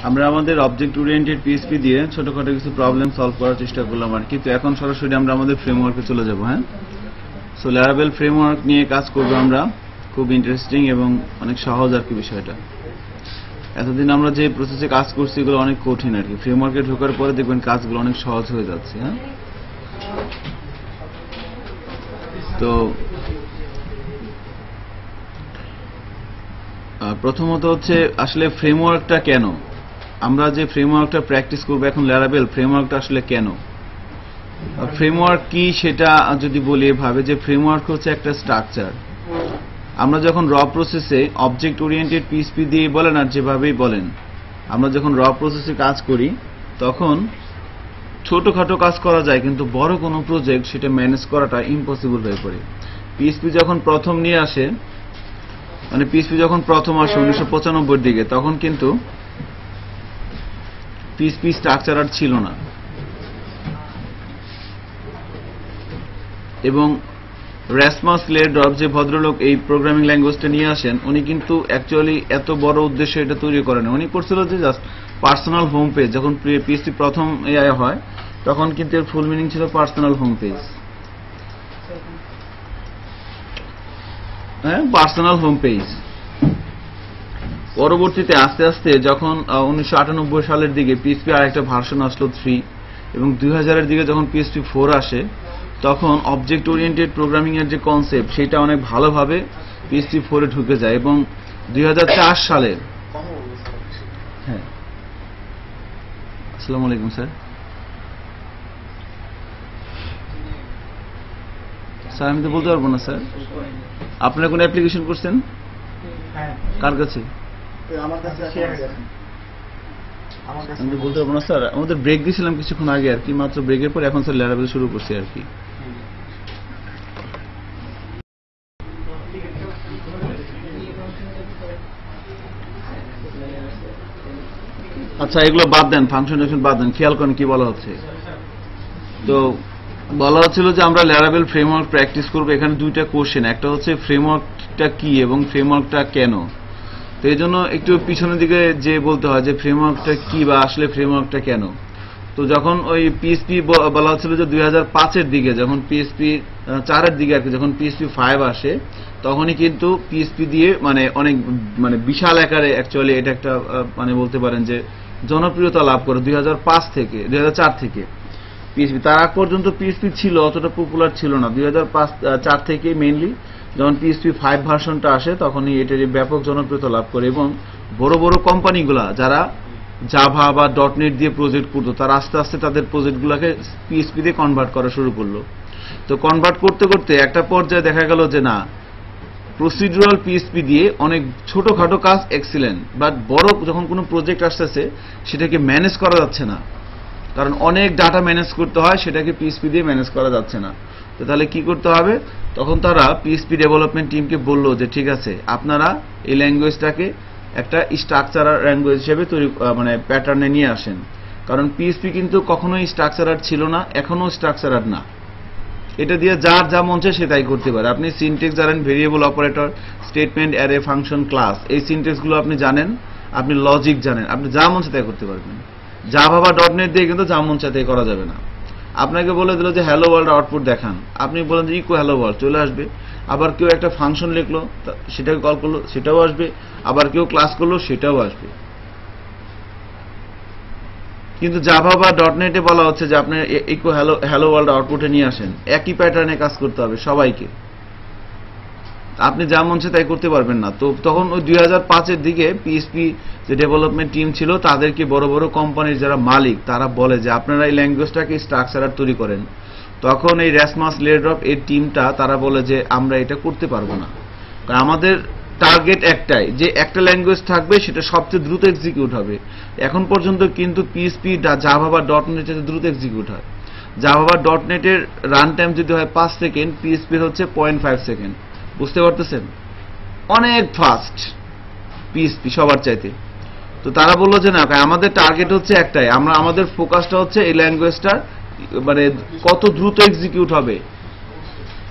আমরা আমাদের object oriented PHP দিয়ে ছোটখাটো কিছু প্রবলেম সলভ করার চেষ্টা করলাম আর কি। তো এখন সরাসরি আমরা আমাদের ফ্রেমওয়ার্কে চলে যাব। হ্যাঁ, সো ল্যারাবেল ফ্রেমওয়ার্ক নিয়ে কাজ করব আমরা। খুব ইন্টারেস্টিং এবং অনেক সহজ আর কি বিষয়টা। এতদিন আমরা যে প্রসেসে কাজ করছি এগুলো অনেক কঠিন আর কি। ফ্রেমওয়ার্কে ঢোকার পরে দেখবেন কাজগুলো অনেক সহজ হয়ে যাচ্ছে। হ্যাঁ, তো প্রথমত হচ্ছে আসলে ফ্রেমওয়ার্কটা কেন, আমরা যে ফ্রেমওয়ার্কটা প্র্যাকটিস করবো এখন ল্যারাবেল ফ্রেমওয়ার্কটা আসলে কেন, ফ্রেমওয়ার্ক কি সেটা যদি বলি এভাবে যে ফ্রেমওয়ার্ক হচ্ছে একটা স্ট্রাকচার। আমরা যখন র প্রসেসে অবজেক্ট ওরিয়েন্টেড পিএইচপি দিয়ে বলেন আর যেভাবেই বলেন, আমরা যখন র প্রসেসে কাজ করি তখন ছোটখাটো কাজ করা যায়, কিন্তু বড় কোনো প্রজেক্ট সেটা ম্যানেজ করাটা ইম্পসিবল হয়ে পড়ে। পিএইচপি যখন প্রথম নিয়ে আসে, মানে পিএইচপি যখন প্রথম আসে 1995 দিকে, তখন কিন্তু পিএইচপি স্ট্রাকচার আর ছিল না। এবং রাসমাস লেডরফ যে ভদ্রলোক এই প্রোগ্রামিং ল্যাঙ্গুয়েজটা নিয়ে আসেন, উনি কিন্তু অ্যাকচুয়ালি এত বড় উদ্দেশ্যে এটা তৈরি করেন। উনি করছিল যে জাস্ট পার্সোনাল হোম পেজ। যখন পিএইচপি প্রথম এআই হয় তখন কিন্তু এর ফুল মিনিং ছিল পার্সোনাল হোম পেজ। হ্যাঁ, পার্সোনাল হোম পেজ। পরবর্তীতে আস্তে আস্তে যখন 1998 সালের দিকে পিএইচপি আর একটা ভার্সন আসলো 3, এবং 2000 এর দিকে যখন পিএইচপি 4 আসে, তখন অবজেক্ট ওরিয়েন্টেড প্রোগ্রামিং এর যে কনসেপ্ট সেটা অনেক ভালোভাবে পিএইচপি 4 এ ঢুকে যায়। এবং 2004 সালে, হ্যাঁ, আসসালামু আলাইকুম স্যার। স্যার আমি তো বলতে পারবো না স্যার। আপনারা কোন অ্যাপ্লিকেশন করছেন? কার কাছে? আমি তো বলতে পারবো না স্যার। আমাদের ব্রেক দিয়েছিলাম কিছুক্ষণ আগে আর কি, মাত্র ব্রেকের পর এখন স্যার ল্যারাবেল শুরু করছি আর কি। আচ্ছা, এগুলো বাদ দেন, ফাংশন বাদ দেন, খেয়াল করেন কি বলা হচ্ছে। তো বলা হচ্ছিল যে আমরা ল্যারাবেল ফ্রেমওয়ার্ক প্র্যাকটিস করবো। এখানে দুইটা কোশ্চেন, একটা হচ্ছে ফ্রেমওয়ার্কটা কি এবং ফ্রেমওয়ার্কটা কেন। তো এই জন্য একটু পিছনের দিকে যে বলতে হয় যে ফ্রেমওয়ার্কটা কি বা আসলে ফ্রেমওয়ার্কটা কেন। তো যখন ওই পিএইচপি বলা হচ্ছিল যে 2005 দিকে, যখন পিএইচপি 4 দিকে আর কি, যখন পিএইচপি 5 আসে, তখনই কিন্তু পিএইচপি দিয়ে অনেক বিশাল আকারে অ্যাকচুয়ালি এটা একটা বলতে পারেন যে জনপ্রিয়তা লাভ করে 2004 থেকে। পিএইচপি তার আগ পর্যন্ত পিএইচপি ছিল, অতটা পপুলার ছিল না। 2004 থেকে মেইনলি যখন পিএইচপি 5 ভার্সনটা আসে তখনই এটার ব্যাপক জনপ্রিয়তা লাভ করে। এবং বড় বড় কোম্পানিগুলা যারা জাভা বা ডটনেট দিয়ে প্রজেক্ট করতো, তারা আস্তে আস্তে তাদের প্রজেক্টগুলোকে পিএইচপি দিয়ে কনভার্ট করা শুরু করলো। তো কনভার্ট করতে করতে একটা পর্যায়ে দেখা গেল যে না, প্রসিডিউরাল পিএইচপি দিয়ে অনেক ছোটখাটো কাজ এক্সিলেন্ট, বাট বড় যখন কোনো প্রজেক্ট আসতেছে সেটাকে ম্যানেজ করা যাচ্ছে না, কারণ অনেক ডাটা ম্যানেজ করতে হয়, সেটাকে পিএইচপি দিয়ে ম্যানেজ করা যাচ্ছে না। তো তাহলে কি করতে হবে? তখন তারা পিএইচপি ডেভেলপমেন্ট টিমকে বলল যে ঠিক আছে, আপনারা এই ল্যাঙ্গুয়েজটাকে একটা স্ট্রাকচারাল ল্যাঙ্গুয়েজ হিসেবে তৈরি প্যাটার্নে নিয়ে আসেন। কারণ পিএইচপি কিন্তু কখনোই স্ট্রাকচারার ছিল না, এখনো স্ট্রাকচারার না। এটা দিয়ে যার যা মন চায় সে তাই করতে পারে। আপনি সিনট্যাক্স জানেন, variable, operator, statement, array, function, class, এই সিনট্যাক্সগুলো আপনি জানেন, আপনি লজিক জানেন, আপনি যা মন চায় তাই করতে পারবেন। জাভা বা ডটনেট দিয়ে কিন্তু যা মন চায় তাই করা যাবে না। আপনাকে বলে দিল যে হ্যালো ওয়ার্ল্ড আউটপুট দেখান, আপনি বলেন যে ইকো হ্যালো ওয়ার্ল্ড, চলে আসবে। আবার কেউ একটা ফাংশন লিখলো, সেটাকে কল করলো, সেটাও আসবে। আবার কেউ ক্লাস করলো, সেটাও আসবে। কিন্তু জাভা বা ডটনেটে বলা হচ্ছে যে আপনি ইকো হ্যালো ওয়ার্ল্ড আউটপুটে নিয়ে আসেন, একই প্যাটার্নে কাজ করতে হবে সবাইকে। আপনি যা মন চায় তাই করতে পারবেন না। তো তখন ওই 2005 দিকে পিএইচপি যে ডেভেলপমেন্ট টিম ছিল, তাদেরকে বড় বড় কোম্পানির যারা মালিক তারা বলে যে আপনারা এই ল্যাঙ্গুয়েজটাকে স্ট্রাকচারার তৈরি করেন। তখন এই রাসমাস লেডরফ এর টিমটা তারা বলে যে আমরা এটা করতে পারবো না, কারণ আমাদের টার্গেট একটাই, যে একটা ল্যাঙ্গুয়েজ থাকবে সেটা সবচেয়ে দ্রুত এক্সিকিউট হবে। এখন পর্যন্ত কিন্তু পিএইচপি জাভা বা ডটনেটের দ্রুত এক্সিকিউট হয়। জাভা বা ডটনেটের রান টাইম যদি হয় 5 সেকেন্ড, পিএইচপির হচ্ছে 0.5 সেকেন্ড। বুঝতে পারতেছেন? অনেক ফাস্ট পিএইচপি সবার চাইতে। তো তারা বললো যে না, আমাদের টার্গেট হচ্ছে একটাই, আমাদের ফোকাসটা হচ্ছে এই ল্যাঙ্গুয়েজটা কত দ্রুত এক্সিকিউট হবে।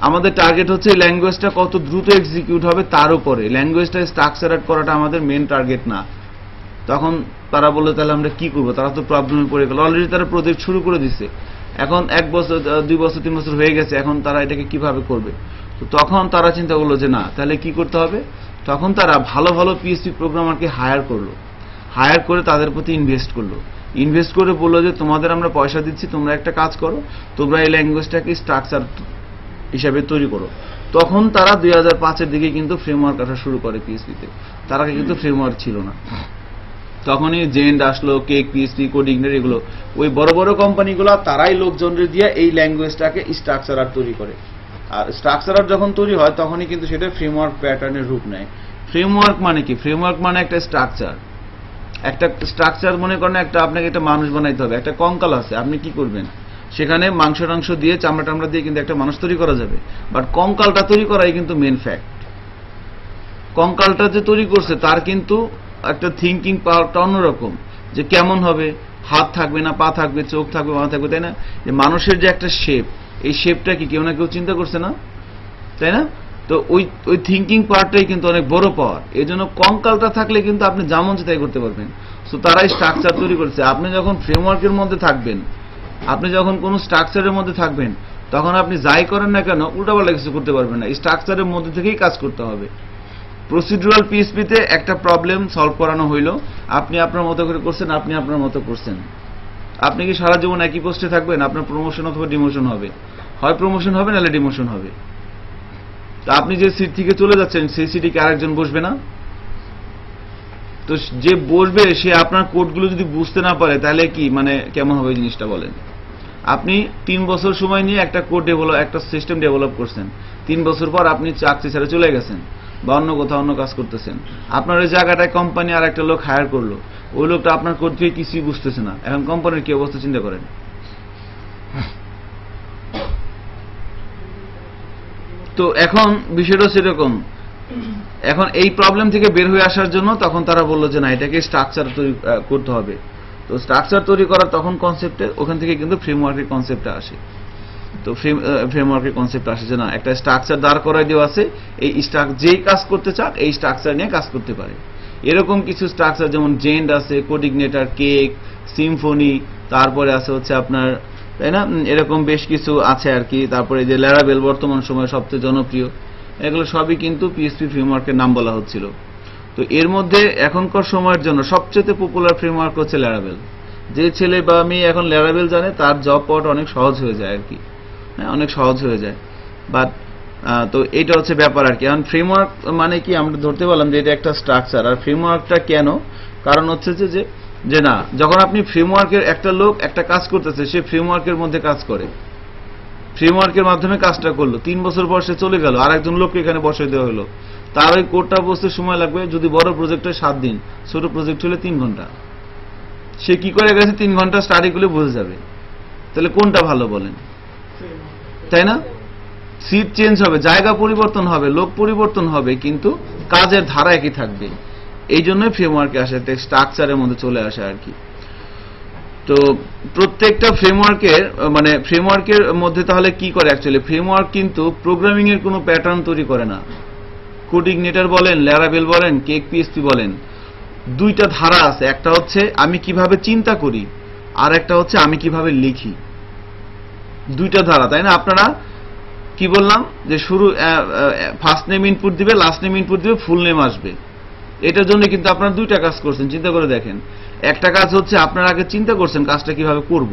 আমাদের টার্গেট হচ্ছে এই ল্যাঙ্গুয়েজটা কত দ্রুত এক্সিকিউট হবে তার উপরে। ল্যাঙ্গুয়েজটা স্ট্রাকচারার করাটা আমাদের মেন টার্গেট না। তখন তারা বললো তাহলে আমরা কি করবো, তারা তো প্রবলেমে পড়ে গেল, অলরেডি তারা প্রজেক্ট শুরু করে দিছে, এখন 1 বছর 2 বছর 3 বছর হয়ে গেছে, এখন তারা এটাকে কিভাবে করবে। তো তখন তারা চিন্তা করলো যে না, তাহলে কি করতে হবে, তখন তারা ভালো ভালো পিএইচপি প্রোগ্রামারকে হায়ার করলো, হায়ার করে তাদের প্রতি ইনভেস্ট করলো, ইনভেস্ট করে বললো যে তোমাদের আমরা পয়সা দিচ্ছি, তোমরা একটা কাজ করো, তোমরা এই ল্যাঙ্গুয়েজটাকে স্ট্রাকচার হিসাবে তৈরি করো। তখন তারা 2005-এর দিকে কিন্তু ফ্রেমওয়ার্ক আসা শুরু করে পিএইচপিতে, তার আগে কিন্তু ফ্রেমওয়ার্ক ছিল না। তখনই জেন্ড আসলো, কেক পিএইচপি, কোডিগনেট, এগুলো ওই বড় বড় কোম্পানিগুলো তারাই লোকজনরে দিয়ে এই ল্যাঙ্গুয়েজটাকে স্ট্রাকচারার তৈরি করে। আর স্ট্রাকচারার যখন তৈরি হয় তখনই কিন্তু সেটা ফ্রেমওয়ার্ক প্যাটার্নের রূপ নেয়। ফ্রেমওয়ার্ক মানে কি, ফ্রেমওয়ার্ক মানে একটা স্ট্রাকচার, একটা স্ট্রাকচার মনে করেন একটা আপনাকে একটা মানুষ বানাইতে হবে, একটা কঙ্কাল আছে, আপনি কি করবেন, সেখানে মাংস টাংস দিয়ে চামড়া টামড়া দিয়ে কিন্তু একটা মানুষ তৈরি করা যাবে, বাট কঙ্কালটা তৈরি করাই কিন্তু মেন ফ্যাক্ট। কঙ্কালটা যে তৈরি করছে তার কিন্তু একটা থিঙ্কিং পাওয়ারটা অন্যরকম, যে কেমন হবে, হাত থাকবে না পা থাকবে, চোখ থাকবে মাথা থাকবে, তাই না। যে মানুষের যে একটা শেপ, এই শেপটা কি কেউ না কেউ চিন্তা করছে না, তাই না। তো ওই থিঙ্কিং পাওয়ারটাই কিন্তু অনেক বড় পাওয়ার, এই জন্য কঙ্কালটা থাকলে কিন্তু আপনি যেমন তাই করতে পারবেন। সো তারাই স্ট্রাকচার তৈরি করছে। আপনি যখন ফ্রেমওয়ার্কের মধ্যে থাকবেন, আপনি যখন কোনো স্ট্রাকচারের মধ্যে থাকবেন, তখন আপনি যাই করেন না কেন উল্টাপাল্টা কিছু করতে পারবেন না, স্ট্রাকচারের মধ্যে থেকেই কাজ করতে হবে। প্রসিডিউরাল পিএইচপিতে একটা প্রবলেম সলভ করানো হইলো, আপনি আপনার মতো করে করছেন, আপনি আপনার মতো করছেন। আপনি কি সারা জীবন একই পোস্টে থাকবেন, আপনার প্রমোশন অথবা ডিমোশন হবে, হয় প্রমোশন হবে নাহলে ডিমোশন হবে। তা আপনি যে সিট থেকে চলে যাচ্ছেন সেই সিটে কি আরেকজন বসবে না? তো যে বসবে সে আপনার কোডগুলো যদি বুঝতে না পারে তাহলে কি মানে কেমন হবে জিনিসটা বলেন। আপনি 3 বছর সময় নিয়ে একটা কোড ডেভেলপ, একটা সিস্টেম ডেভেলপ করছেন, 3 বছর পর আপনি চাকরি ছেড়ে চলে গেছেন বা অন্য কোথাও অন্য কাজ করতেছেন, আপনার ওই জায়গাটায় কোম্পানি আর একটা লোক হায়ার করলো, ওই লোকটা আপনার কোড থেকে কিছুই বুঝতেছে না, এখন কোম্পানির কি অবস্থা চিন্তা করেন। তো এখন বিষয়টা সেরকম, এখন এই প্রবলেম থেকে বের হয়ে আসার জন্য তখন তারা বললো যে না, এটাকে স্ট্রাকচার তৈরি করতে হবে। তো স্ট্রাকচার তৈরি করার তখন কনসেপ্টে ওখান থেকে কিন্তু ফ্রেমওয়ার্কের কনসেপ্টটা আসে। তো ফ্রেমওয়ার্কের কনসেপ্ট আসে যে না, একটা স্ট্রাকচার দাঁড় করাই দেওয়া আছে, এই যেই কাজ করতে চাক এই স্ট্রাকচার নিয়ে কাজ করতে পারে। এরকম কিছু স্ট্রাকচার যেমন জেন্ড আছে, কোডিগনেটর, কেক, সিম্ফনি, তারপরে আছে হচ্ছে আপনার, তাই না, এরকম বেশ কিছু আছে আর কি। তারপরে যে ল্যারাবেল বর্তমান সময়ে সবচেয়ে জনপ্রিয়, এগুলো সবই কিন্তু পিএইচপি ফ্রেমওয়ার্কের নাম বলা হচ্ছিল। তো এর মধ্যে এখনকার সময়ের জন্য সবচেয়ে পপুলার ফ্রেমওয়ার্ক হচ্ছে ল্যারাবেল। যে ছেলে বা মেয়ে এখন ল্যারাবেল জানে তার জব পাওয়াটা অনেক সহজ হয়ে যায় আর কি, হ্যাঁ, অনেক সহজ হয়ে যায়। বাট তো এইটা হচ্ছে ব্যাপার আর কি। এখন ফ্রেমওয়ার্ক মানে কি, আমরা ধরতে পারলাম যে এটা একটা স্ট্রাকচার। আর ফ্রেমওয়ার্কটা কেন, কারণ হচ্ছে যে না, যখন আপনি ফ্রেমওয়ার্কের একটা লোক একটা কাজ করতেছে, সে ফ্রেমওয়ার্কের মধ্যে কাজ করে, ফ্রেমওয়ার্কের মাধ্যমে কাজটা করলো, 3 বছর পর সে চলে গেল, আর একজন লোককে এখানে বসাই দেওয়া হলো, তার ওই কোডটা বুঝতে সময় লাগবে, যদি বড় প্রজেক্ট হয় 7 দিন, ছোট প্রজেক্ট হলে 3 ঘন্টা। সে কি করে গেছে 3 ঘন্টা স্টাডি করলে বুঝে যাবে। তাহলে কোনটা ভালো বলেন, তাই না। সিট চেঞ্জ হবে, জায়গা পরিবর্তন হবে, লোক পরিবর্তন হবে, কিন্তু কাজের ধারা একই থাকবে। এই জন্যই ফ্রেমওয়ার্কে আসে, স্ট্রাকচারের মধ্যে চলে আসে আর কি। তো প্রত্যেকটা ফ্রেমওয়ার্কের মানে ফ্রেমওয়ার্কের মধ্যে তাহলে কি করে অ্যাকচুয়ালি, ফ্রেমওয়ার্ক কিন্তু প্রোগ্রামিং এর কোনো প্যাটার্ন তৈরি করে না। কোডিগনেটর বলেন, ল্যারাবেল বলেন, কেক পিএইচপি বলেন, দুইটা ধারা আছে, একটা হচ্ছে আমি কিভাবে চিন্তা করি, আর একটা হচ্ছে আমি কিভাবে লিখি। দুইটা ধারা, তাই না। আপনারা কি বললাম যে শুরু ফার্স্ট নেম ইনপুট দিবে, লাস্ট নেম ইনপুট দিবে, ফুল নেম আসবে। এটার জন্য কিন্তু আপনারা দুইটা কাজ করছেন, চিন্তা করে দেখেন। একটা কাজ হচ্ছে আপনারা আগে চিন্তা করছেন কাজটা কিভাবে করব,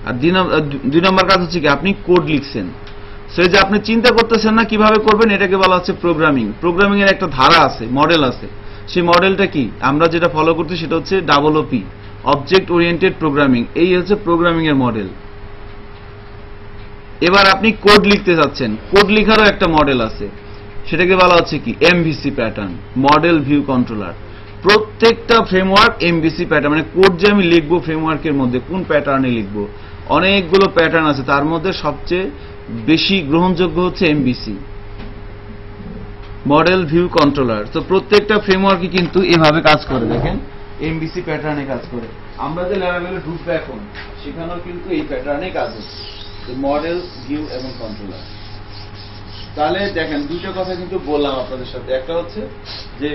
আর 2 নম্বর কাজ হচ্ছে কি আপনি কোড লিখছেন। সেই যে আপনি চিন্তা করতেছেন না কিভাবে করবেন, এটাকে বলা হচ্ছে প্রোগ্রামিং। প্রোগ্রামিং এর একটা ধারা আছে, মডেল আছে। সেই মডেলটা কি, আমরা যেটা ফলো করছি সেটা হচ্ছে OOP, অবজেক্ট ওরিয়েন্টেড প্রোগ্রামিং। এই হচ্ছে প্রোগ্রামিং এর মডেল। এবার আপনি কোড লিখতে যাচ্ছেন, কোড লেখারও একটা মডেল আছে, সেটাকে বলা হচ্ছে কি MVC pattern, model view controller. প্রত্যেকটা ফ্রেমওয়ার্ক MVC প্যাটার্ন, মানে কোড যে আমি লিখবো ফ্রেমওয়ার্কের মধ্যে কোন প্যাটার্নে লিখবো, অনেকগুলো প্যাটার্ন আছে, তার মধ্যে সবচেয়ে বেশি গ্রহণযোগ্য হচ্ছে MVC, মডেল ভিউ কন্ট্রোলার। তো প্রত্যেকটা ফ্রেমওয়ার্কই কিন্তু এভাবে কাজ করে, দেখেন MVC প্যাটার্নে কাজ করে। আমরা যে ল্যারাবেলে ঢুকবো এখন, সেখানেও কিন্তু এই প্যাটার্নে কাজ হচ্ছে, মডেল ভিউ এবং কন্ট্রোলার। তাহলে দেখেন দুটো কথা কিন্তু বললাম আপনাদের সাথে, একটা হচ্ছে যে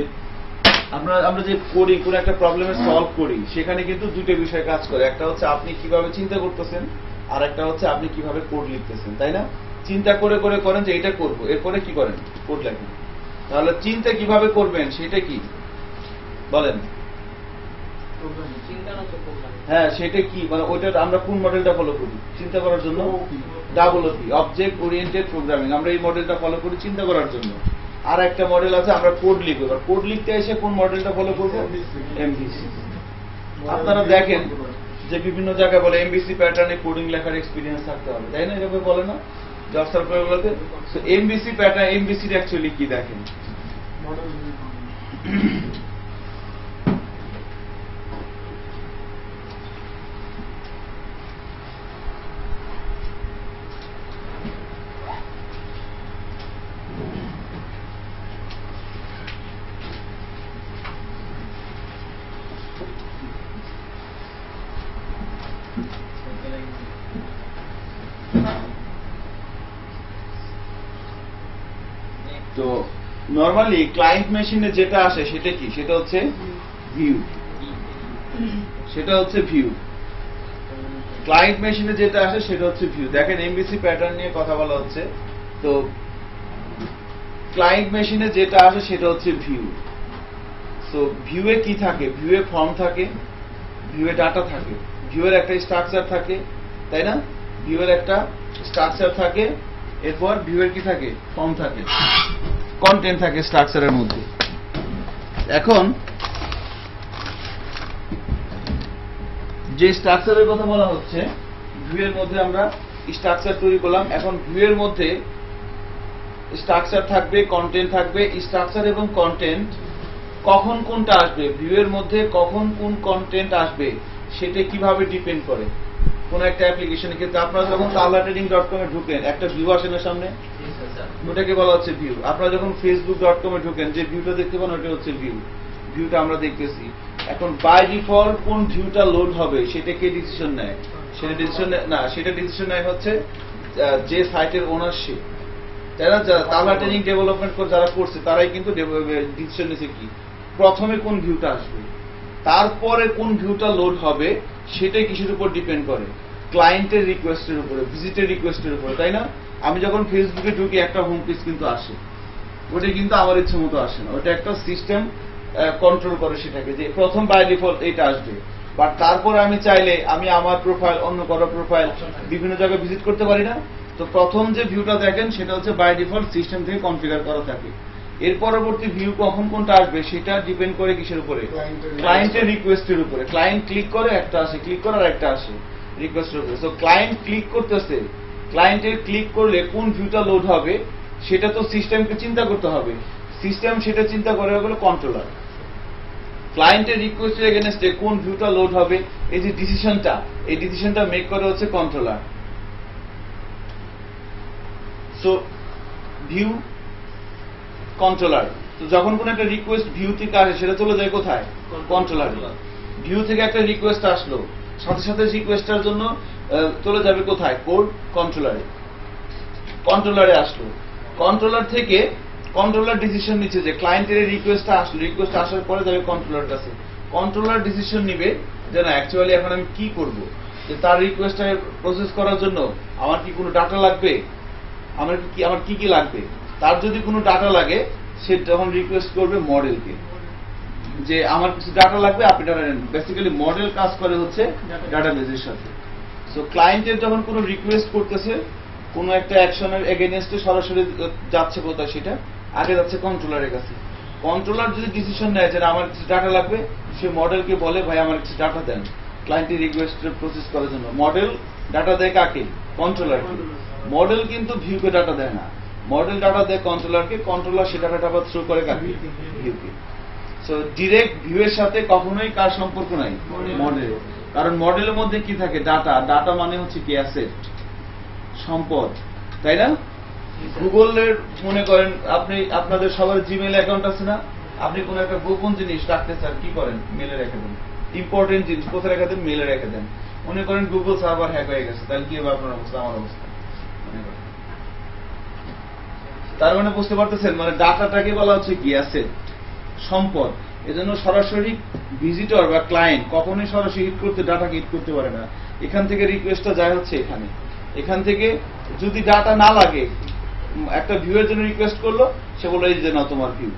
আমরা যে করি কোন একটা প্রবলেমের সলভ করি, সেখানে কিন্তু দুটো বিষয় কাজ করে। একটা হচ্ছে আপনি কিভাবে চিন্তা করতেছেন, আর একটা হচ্ছে আপনি কিভাবে কোড লিখতেছেন, তাই না? চিন্তা করে করে করেন যে এটা করব, এরপরে কি করেন? কোড লেখেন। তাহলে চিন্তা কিভাবে করবেন সেটা কি বলেন? হ্যাঁ, সেটা কি, মানে ওইটা আমরা কোন মডেলটা ফলো করি চিন্তা করার জন্য? WP, object oriented programming. আমরা এই মডেলটা ফলো করি চিন্তা করার জন্য। আর একটা মডেল আছে আমরা কোড লিখবো। এবার কোড লিখতে এসে কোন মডেলটা ফলো করবো? এমভিসি। আপনারা দেখেন যে বিভিন্ন জায়গায় বলে এমভিসি প্যাটার্নে কোডিং লেখার এক্সপিরিয়েন্স থাকতে হবে, তাই না? এভাবে বলে না জব সার্কুলারগুলোতে? তো এমভিসি প্যাটার্ন, এমভিসির অ্যাকচুয়ালি কি দেখেন। তো নরমালি ক্লায়েন্ট মেশিনে যেটা আসে সেটা কি? সেটা হচ্ছে ভিউ। সেটা হচ্ছে ভিউ। ক্লায়েন্ট মেশিনে যেটা আসে সেটা হচ্ছে ভিউ। দেখেন এমভিসি প্যাটার্ন নিয়ে কথা বলা হচ্ছে। তো ক্লায়েন্ট মেশিনে যেটা আসে সেটা হচ্ছে ভিউ। সো ভিউয়ে কি থাকে? ভিউয়ে ফর্ম থাকে, ভিউয়ে ডাটা থাকে, ভিউয়ের একটা স্ট্রাকচার থাকে, তাই না? ভিউয়ের একটা স্ট্রাকচার থাকে, এরপর ভিউয়ের কি থাকে? ফর্ম থাকে, কন্টেন্ট থাকে স্ট্রাকচারের মধ্যে। এখন যে স্ট্রাকচারের কথা বলা হচ্ছে, ভিউয়ের মধ্যে আমরা স্ট্রাকচার তৈরি করলাম। এখন ভিউয়ের মধ্যে স্ট্রাকচার থাকবে, কন্টেন্ট থাকবে। স্ট্রাকচার এবং কন্টেন্ট কখন কোনটা আসবে, ভিউয়ের মধ্যে কখন কোন কন্টেন্ট আসবে, সেটা কিভাবে ডিপেন্ড করে কোন একটা অ্যাপ্লিকেশনের ক্ষেত্রে। আপনারা যখন tallatraining.com এ ঢুকেন, একটা ভিউ আসে না সামনে, ওটাকে বলা হচ্ছে ভিউ। আপনারা যখন facebook.com এ ঢুকেন, যে ভিউটা দেখতে পান ওটা হচ্ছে ভিউ। ভিউটা আমরা দেখতেছি। এখন বাই ডিফল্ট কোন ভিউটা লোড হবে সেটা কে ডিসিশন নেয়? সেটা ডিসিশন না, সেটা ডিসিশন নেয় হচ্ছে যে সাইটের ওনারশিপ, তাই না? tallatraining ডেভেলপমেন্ট করে যারা করছে তারাই কিন্তু ডিসিশন নিছে কি প্রথমে কোন ভিউটা আসবে, তারপরে কোন ভিউটা লোড হবে, সেটা কিসের উপর ডিপেন্ড করে? ক্লায়েন্টের রিকোয়েস্টের উপরে, ভিজিটের রিকোয়েস্টের উপরে, তাই না? আমি যখন ফেসবুকে ঢুকি একটা হোম পেজ কিন্তু আসে, ওটা কিন্তু আমার ইচ্ছে মতো আসে না। ওটা একটা সিস্টেম কন্ট্রোল করে সেটাকে, যে প্রথম বাই ডিফল্ট এটা আসবে। বাট তারপরে আমি চাইলে আমি আমার প্রোফাইল, অন্য কারো প্রোফাইল বিভিন্ন জায়গায় ভিজিট করতে পারি না। তো প্রথম যে ভিউটা দেখেন সেটা হচ্ছে বাই ডিফল্ট সিস্টেম থেকে কনফিগার করা থাকে। এর পরবর্তী ভিউ কখন কোনটা আসবে সেটা ডিপেন্ড করে কিসের উপরে? ক্লায়েন্টের রিকোয়েস্টের উপরে। ক্লায়েন্ট ক্লিক করে একটা আসে, ক্লিক করে আর একটা আসে রিকোয়েস্টের উপরে। সো ক্লায়েন্ট ক্লিক করতেছে, ক্লায়েন্টের ক্লিক করলে কোন ভিউটা লোড হবে সেটা তো সিস্টেমকে চিন্তা করতে হবে। সিস্টেম সেটা চিন্তা করে হলো কন্ট্রোলার। ক্লায়েন্টের রিকোয়েস্টের এগেইনস্টে কোন ভিউটা লোড হবে, এই যে ডিসিশনটা, এই ডিসিশনটা মেক করে হচ্ছে কন্ট্রোলার। So view, controller. তো যখন কোন একটা রিকোয়েস্ট ভিউ থেকে আসে সেটা চলে যায় কোথায়? কন্ট্রোলার। ভিউ থেকে একটা রিকোয়েস্ট আসলো, সাথে সাথে রিকোয়েস্টটার জন্য চলে যাবে কোথায়? কোড কন্ট্রোলারে। কন্ট্রোলারে আসলো, কন্ট্রোলার থেকে কন্ট্রোলার ডিসিশন নিচ্ছে যে ক্লায়েন্টের রিকোয়েস্টটা আসলো, রিকোয়েস্ট আসার পরে যাবে কন্ট্রোলার কাছে। কন্ট্রোলার ডিসিশন নিবে যে না অ্যাকচুয়ালি এখন আমি কি করব, যে তার রিকোয়েস্টটা প্রসেস করার জন্য আমার কি কোনো ডাটা লাগবে, আমার কি কি লাগবে। তার যদি কোনো ডাটা লাগে সে তখন রিকোয়েস্ট করবে মডেলকে, যে আমার কিছু ডাটা লাগবে, আপনি ডাটা নেন। বেসিক্যালি মডেল কাজ করে হচ্ছে ডাটাবেজের সাথে। সো ক্লায়েন্টের যখন কোনো রিকোয়েস্ট করতেছে কোনো একটা অ্যাকশনের এগেইনস্টে, সরাসরি যাচ্ছে কোথায়? সেটা আগে যাচ্ছে কন্ট্রোলারের কাছে। কন্ট্রোলার যদি ডিসিশন নেয় যে আমার কিছু ডাটা লাগবে, সে মডেলকে বলে ভাই আমার কিছু ডাটা দেন ক্লায়েন্টের রিকোয়েস্ট প্রসেস করার জন্য। মডেল ডাটা দেয় কাকে? কন্ট্রোলারকে। মডেল কিন্তু ভিউকে ডাটা দেয় না, মডেল ডাটা দেয় কন্ট্রোলারকে। কন্ট্রোলার সে ডাটাটা আবার থ্রো করে কাকে? ভিউকে। সো ডিরেক্ট ভিউয়ের সাথে কখনোই কার সম্পর্ক নাই? মডেল। কারণ মডেলের মধ্যে কি থাকে? ডাটা। ডাটা মানে হচ্ছে কি? অ্যাসেট, সম্পদ, তাই না? গুগলের মনে করেন আপনি, আপনাদের সবার জিমেল অ্যাকাউন্ট আছে না? আপনি কোন একটা গোপন জিনিস রাখতে চান, কি করেন? মেলে রেখে দেন। ইম্পর্টেন্ট জিনিস কোথায় রেখে দেন? মেলে রেখে দেন। মনে করেন গুগল সার্ভার হ্যাক হয়ে গেছে, তাহলে কি হবে আপনার অবস্থা, আমার অবস্থা? তার মানে বুঝতে পারতেছেন, মানে ডাটাটাকে বলা হচ্ছে কি? অ্যাসেট, সম্পদ। এজন্য সরাসরি ভিজিটর বা ক্লায়েন্ট কখনোই সরাসরি হিট করতে ডাটাকে হিট করতে পারে না। এখান থেকে রিকোয়েস্টটা যায় হচ্ছে এখান থেকে যদি ডাটা না লাগে, একটা ভিউয়ের জন্য রিকোয়েস্ট করলো, সে বললো এই যে না তোমার ভিউ।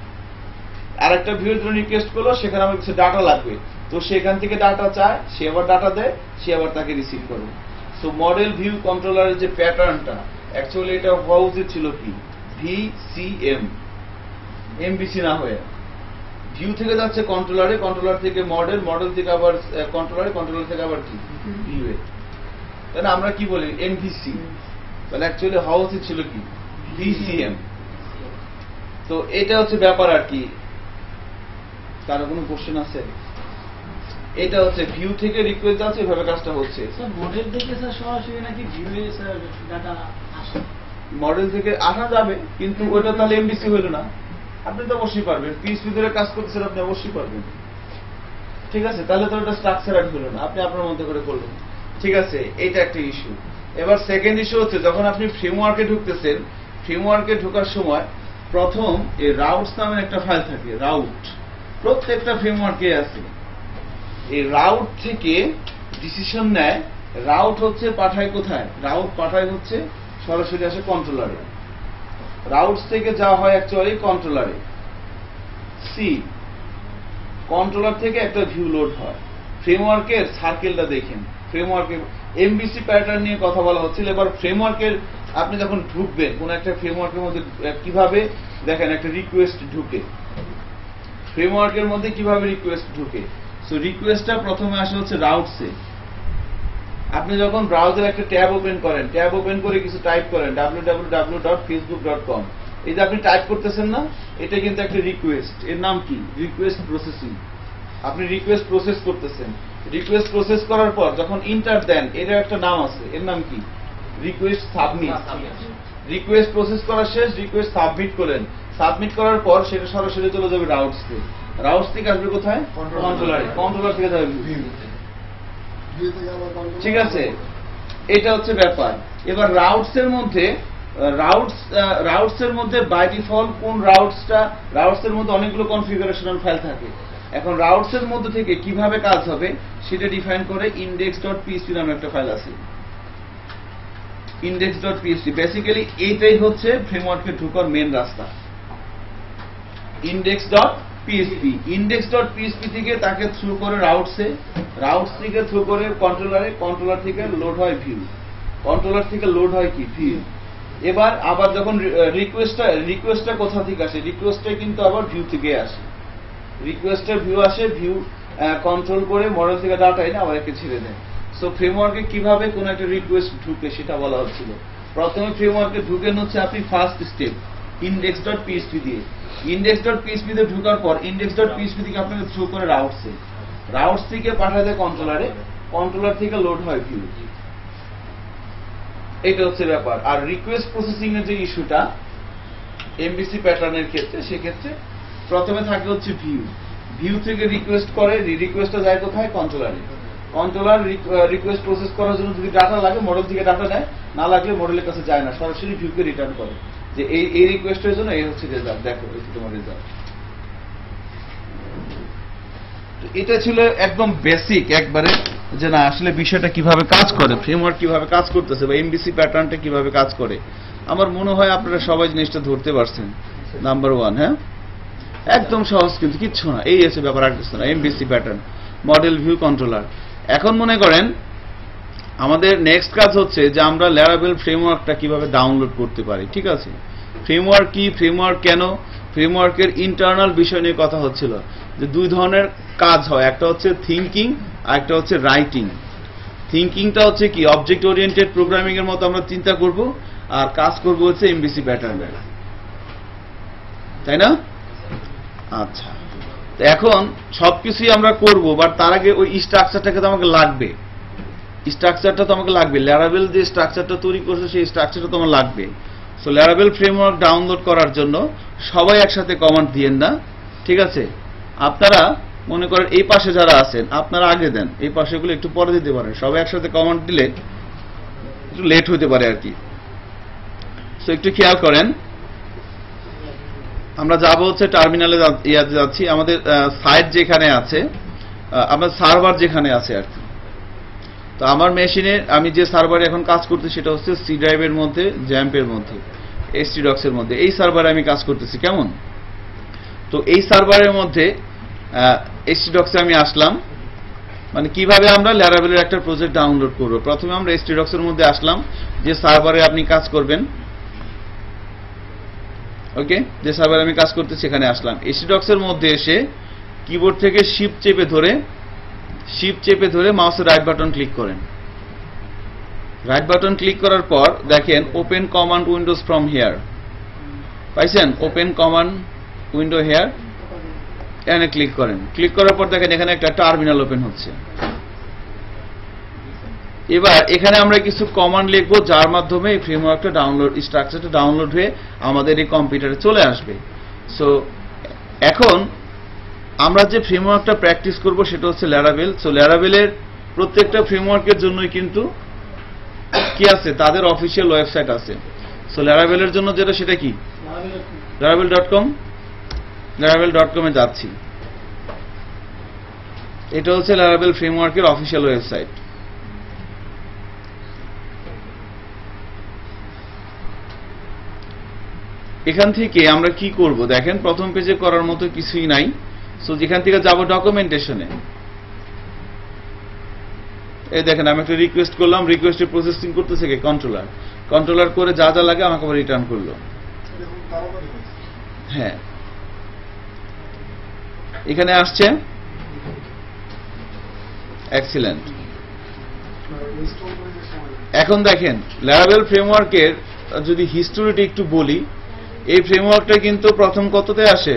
আর একটা ভিউয়ের জন্য রিকোয়েস্ট করলো, সেখানে আমার কিছু ডাটা লাগবে, তো সেখান থেকে ডাটা চায়, সে আবার ডাটা দেয়, সে আবার তাকে রিসিভ করে। সো মডেল ভিউ কন্ট্রোলারের যে প্যাটার্নটা, অ্যাকচুয়ালি এটা হওয়া উচিত ছিল কি VCM, MVC না হয়ে। ভিউ থেকে যাচ্ছে কন্ট্রোলারে, কন্ট্রোলার থেকে মডেল, মডেল থেকে আবার কন্ট্রোলারে, কন্ট্রোলার থেকে আবার কি ভিউয়ে। তাহলে আমরা কি বলি MVC, তাহলে অ্যাকচুয়ালি হওয়া উচিত ছিল কি VCM। তো এটা হচ্ছে ব্যাপার আর কি। কারো কোনো কোশ্চেন আছে? এটা হচ্ছে ভিউ থেকে রিকোয়েস্ট যাচ্ছে, এভাবে কাজটা হচ্ছে। মডেল থেকে স্যার সরাসরি নাকি ভিউয়ে স্যার ডাটা আসে? মডেল থেকে আসা যাবে, কিন্তু ওটা তাহলে MVC হইল না। আপনি তো অবশ্যই পারবেন, PHP ধরে কাজ করতেছেন, আপনি অবশ্যই পারবেন। ঠিক আছে, তাহলে তো ওটা স্ট্রাকচারাল হলো না, আপনি আপনার মধ্যে করে করলেন। ঠিক আছে, এটা একটা ইস্যু। এবার সেকেন্ড ইস্যু হচ্ছে, যখন আপনি ফ্রেমওয়ার্কে ঢুকতেছেন, ফ্রেমওয়ার্কে ঢোকার সময় প্রথম এই রাউটস নামের একটা ফাইল থাকে, রাউট। প্রত্যেকটা ফ্রেমওয়ার্কে আছে। এই রাউট থেকে ডিসিশন নেয়। রাউট হচ্ছে পাঠায় কোথায়? রাউট পাঠায় হচ্ছে সরাসরি আসে কন্ট্রোলারে। রাউটস থেকে যা হয় অ্যাকচুয়ালি কন্ট্রোলারে। কন্ট্রোলার থেকে একটা ভিউ লোড হয়। ফ্রেমওয়ার্কের সার্কেলটা দেখেন, ফ্রেমওয়ার্কের MVC প্যাটার্ন নিয়ে কথা বলা হচ্ছিল। এবার ফ্রেমওয়ার্কের আপনি যখন ঢুকবেন কোন একটা ফ্রেমওয়ার্কের মধ্যে, কিভাবে দেখেন একটা রিকোয়েস্ট ঢুকে, ফ্রেমওয়ার্কের মধ্যে কিভাবে রিকোয়েস্ট ঢুকে। সো রিকোয়েস্টটা প্রথমে আসে হচ্ছে রাউটসে। আপনি যখন ব্রাউজারে একটা ট্যাব ওপেন করেন, ট্যাব ওপেন করে কিছু টাইপ করেন www.facebook.com, এই যে আপনি টাইপ করতেছেন না, এটা কিন্তু একটা রিকোয়েস্ট। এর নাম কি? Request processing. আপনি রিকোয়েস্ট প্রসেস করতেছেন। রিকোয়েস্ট প্রসেস করার পর যখন ইন্টার দেন, এর একটা নাম আছে, এর নাম কি? Request submit. রিকোয়েস্ট প্রসেস করা শেষ, রিকোয়েস্ট সাবমিট করেন। সাবমিট করার পর সেটা সরাসরি চলে যাবে রাউটসকে। রাউটস থেকে আসবে কোথায়? কন্ট্রোলারে। কন্ট্রোলার থেকে যাবে ভিউ। ঠিক আছে, এটা হচ্ছে ব্যাপার। এবার রাউটসের মধ্যে রাউটসের মধ্যে বাই ডিফল্ট কোন রাউটসের মধ্যে অনেকগুলো কনফিগারেশনাল ফাইল থাকে। এখন রাউটসের মধ্যে থেকে কিভাবে কাজ হবে সেটা ডিফাইন করে index.php নামে একটা ফাইল আছে। index.php বেসিক্যালি এইটাই হচ্ছে ফ্রেমওয়ার্কে ঢোকার মেন রাস্তা। index.php index.php থেকে তাকে থ্রু করে রাউটসে, রাউটস থেকে থ্রু করে কন্ট্রোলারে, কন্ট্রোলার থেকে লোড হয় ভিউ, কন্ট্রোলার থেকে লোড হয় কি ভিউ। এবার আবার যখন রিকোয়েস্টটা কোথা থেকে আসে? রিকোয়েস্টটা কিন্তু আবার ভিউ থেকে আসে। রিকোয়েস্টের ভিউ আসে, ভিউ কন্ট্রোল করে মডেল থেকে ডাটা এনে আবার একে ছেড়ে দেয়। সো ফ্রেমওয়ার্কে কিভাবে কোন একটা রিকোয়েস্ট ঢুকে সেটা বলা হচ্ছিল। প্রথমে ফ্রেমওয়ার্কে ঢুকেন হচ্ছে আপনি ফার্স্ট স্টেপ index.php দিয়ে। index.php তে ঢোকার পর index.php থেকে আপনাকে থ্রু করে রাউটসে, রাউটস থেকে পাঠায় দেয় কন্ট্রোলারে, কন্ট্রোলার থেকে লোড হয় ভিউ। এটা হচ্ছে ব্যাপার। আর রিকোয়েস্ট প্রসেসিং এর যে ইস্যুটা MVC প্যাটার্নের ক্ষেত্রে, সেক্ষেত্রে প্রথমে থাকে হচ্ছে ভিউ। ভিউ থেকে রিকোয়েস্ট করে, রিকোয়েস্টটা যায় কোথায়? কন্ট্রোলারে। কন্ট্রোলার রিকোয়েস্ট প্রসেস করার জন্য যদি ডাটা লাগে মডেল থেকে ডাটা নেয়, না লাগলে মডেলের কাছে যায় না, সরাসরি ভিউকে রিটার্ন করে যে এই রিকোয়েস্টের জন্য এই হচ্ছে রেজাল্ট, দেখো এই তোমার রেজাল্ট। এটা ছিল একদম বেসিক একবারে, যে না আসলে বিষয়টা কিভাবে কাজ করে, ফ্রেমওয়ার্ক কিভাবে কাজ করতেছে বা MVC প্যাটার্নটা কিভাবে কাজ করে। আমার মনে হয় আপনারা সবাই জিনিসটা ধরতে পারছেন। নাম্বার 1, হ্যাঁ একদম সহজ, কিন্তু কিচ্ছু না, এই আছে ব্যাপার, আর কিছু না। MVC pattern, model, view, controller. এখন মনে করেন আমাদের নেক্সট কাজ হচ্ছে যে আমরা ল্যারাবেল ফ্রেমওয়ার্কটা কিভাবে ডাউনলোড করতে পারি। ঠিক আছে, ফ্রেমওয়ার্ক কি, ফ্রেমওয়ার্ক কেন, ফ্রেমওয়ার্কের ইন্টারনাল বিষয় নিয়ে কথা হচ্ছিল, যে দুই ধরনের কাজ হয়, একটা হচ্ছে থিঙ্কিং আর একটা হচ্ছে রাইটিং। থিঙ্কিংটা হচ্ছে কি অবজেক্ট ওরিয়েন্টেড প্রোগ্রামিং এর মতো আমরা চিন্তা করব, আর কাজ করব হচ্ছে MVC প্যাটার্নের, তাই না? আচ্ছা, তো এখন সবকিছুই আমরা করব, বাট তার আগে ওই স্ট্রাকচারটাকে তো আমাকে লাগবে। স্ট্রাকচারটা তো আমাকে লাগবে, ল্যারাবেল যে স্ট্রাকচারটা তৈরি করছে সেই স্ট্রাকচারটা তো আমার লাগবে। সো ল্যারাবেল ফ্রেমওয়ার্ক ডাউনলোড করার জন্য সবাই একসাথে কমান্ড দিয়েন না, ঠিক আছে? আপনারা মনে করেন এই পাশে যারা আছেন আপনারা আগে দেন, এই পাশেগুলো একটু পরে দিতে পারেন। সবাই একসাথে কমান্ড দিলে একটু লেট হতে পারে আর কি। সো একটু খেয়াল করেন। আমরা যাব হচ্ছে টার্মিনালে ইয়াতে যাচ্ছি, আমাদের সাইট যেখানে আছে, আমার সার্ভার যেখানে আছে আর কি। তো আমার মেশিনে আমি যে সার্ভারে এখন কাজ করতেছি সেটা হচ্ছে সি ড্রাইভের মধ্যে, জ্যাম্পের মধ্যে, htdocs এর মধ্যে, এই সার্ভারে আমি কাজ করতেছি। কেমন? তো এই সার্ভারের মধ্যে htdocs এ আমি আসলাম। মানে কিভাবে আমরা ল্যারাভেলের একটা প্রজেক্ট ডাউনলোড করব, প্রথমে আমরা htdocs এর মধ্যে আসলাম, যে সার্ভারে আপনি কাজ করবেন, ওকে, যে সার্ভারে আমি কাজ করতে সেখানে আসলাম। htdocs এর মধ্যে এসে কিবোর্ড থেকে শিফট চেপে ধরে মাউসের রাইট বাটন ক্লিক করেন। রাইট বাটন ক্লিক করার পর দেখেন open command Windows from here, পাইছেন? ওপেন কমান্ড উইন্ডো হিয়ার, এখানে ক্লিক করেন। ক্লিক করার পর দেখেন এখানে একটা টার্মিনাল ওপেন হচ্ছে। এবার এখানে আমরা কিছু কমান্ড লিখবো যার মাধ্যমে এই ফ্রেমওয়ার্কটা ডাউনলোড, স্ট্রাকচারটা ডাউনলোড হয়ে আমাদের এই কম্পিউটারে চলে আসবে। সো এখন আমরা যে ফ্রেমওয়ার্কটা প্র্যাকটিস করব সেটা হচ্ছে ল্যারাভেল। সো ল্যারাভেলের প্রত্যেকটা ফ্রেমওয়ার্কের জন্যই কিন্তু কি আছে, তাদের অফিসিয়াল ওয়েবসাইট আছে। সো ল্যারাভেলের জন্য যেটা, সেটা কি, laravel.com, laravel.com এ যাচ্ছি। এটা হচ্ছে ল্যারাভেল ফ্রেমওয়ার্কের অফিসিয়াল ওয়েবসাইট। এখান থেকে আমরা কি করব দেখেন, প্রথম পেজে করার মতো কিছুই নাই। সো যেখান থেকে যাব ডকুমেন্টেশনে, এই দেখেন আমি একটা রিকোয়েস্ট করলাম, রিকোয়েস্টে প্রসেসিং করতেছে কি কন্ট্রোলার করে যা যা লাগে আমাকে আবার রিটার্ন করলো। হ্যাঁ, এখানে আসছে, এক্সিলেন্ট। এখন দেখেন ল্যারাভেল ফ্রেমওয়ার্কের যদি হিস্টোরিটা একটু বলি, এই ফ্রেমওয়ার্কটা কিন্তু প্রথম কততে আসে,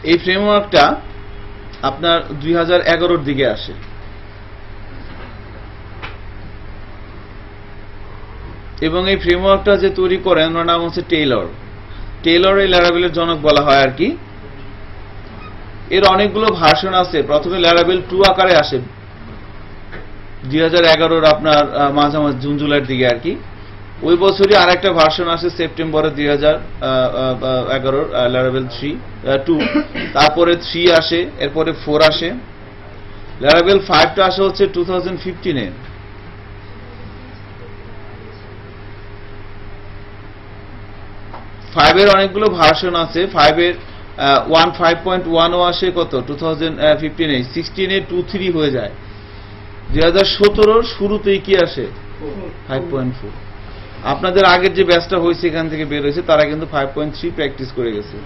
এই ফ্রেমওয়ার্কটা আপনার 2011-র দিকে আসে। এবং এই ফ্রেমওয়ার্কটা যে তৈরি করেন ওনার নাম হচ্ছে টেইলর। এই ল্যারাভেলের জনক বলা হয় আর কি। এর অনেকগুলো ভার্সন আছে। প্রথমে ল্যারাভেল 2 আকারে আসে 2011-র আপনার মাঝামাঝি জুন জুলাইয়ের দিকে আর কি। ওই বছরই আরেকটা ভার্সন আসে সেপ্টেম্বরে 2011-র, ল্যারাভেল 2। তারপরে 3 আসে, এরপরে 4 আসে। ল্যারাভেল 5টা আসে হচ্ছে 2015-এ। ফাইভের অনেকগুলো ভার্সন আছে। 5-এর 1.5.1 আসে কত 2015-এ। 16-এ 2.3 হয়ে যায়। 2017-র শুরুতেই কি আসে 5.4। আপনাদের আগের যে ব্যাচটা হয়েছে এখান থেকে বের হয়েছে তারা কিন্তু 5.3 প্র্যাকটিস করে গেছে,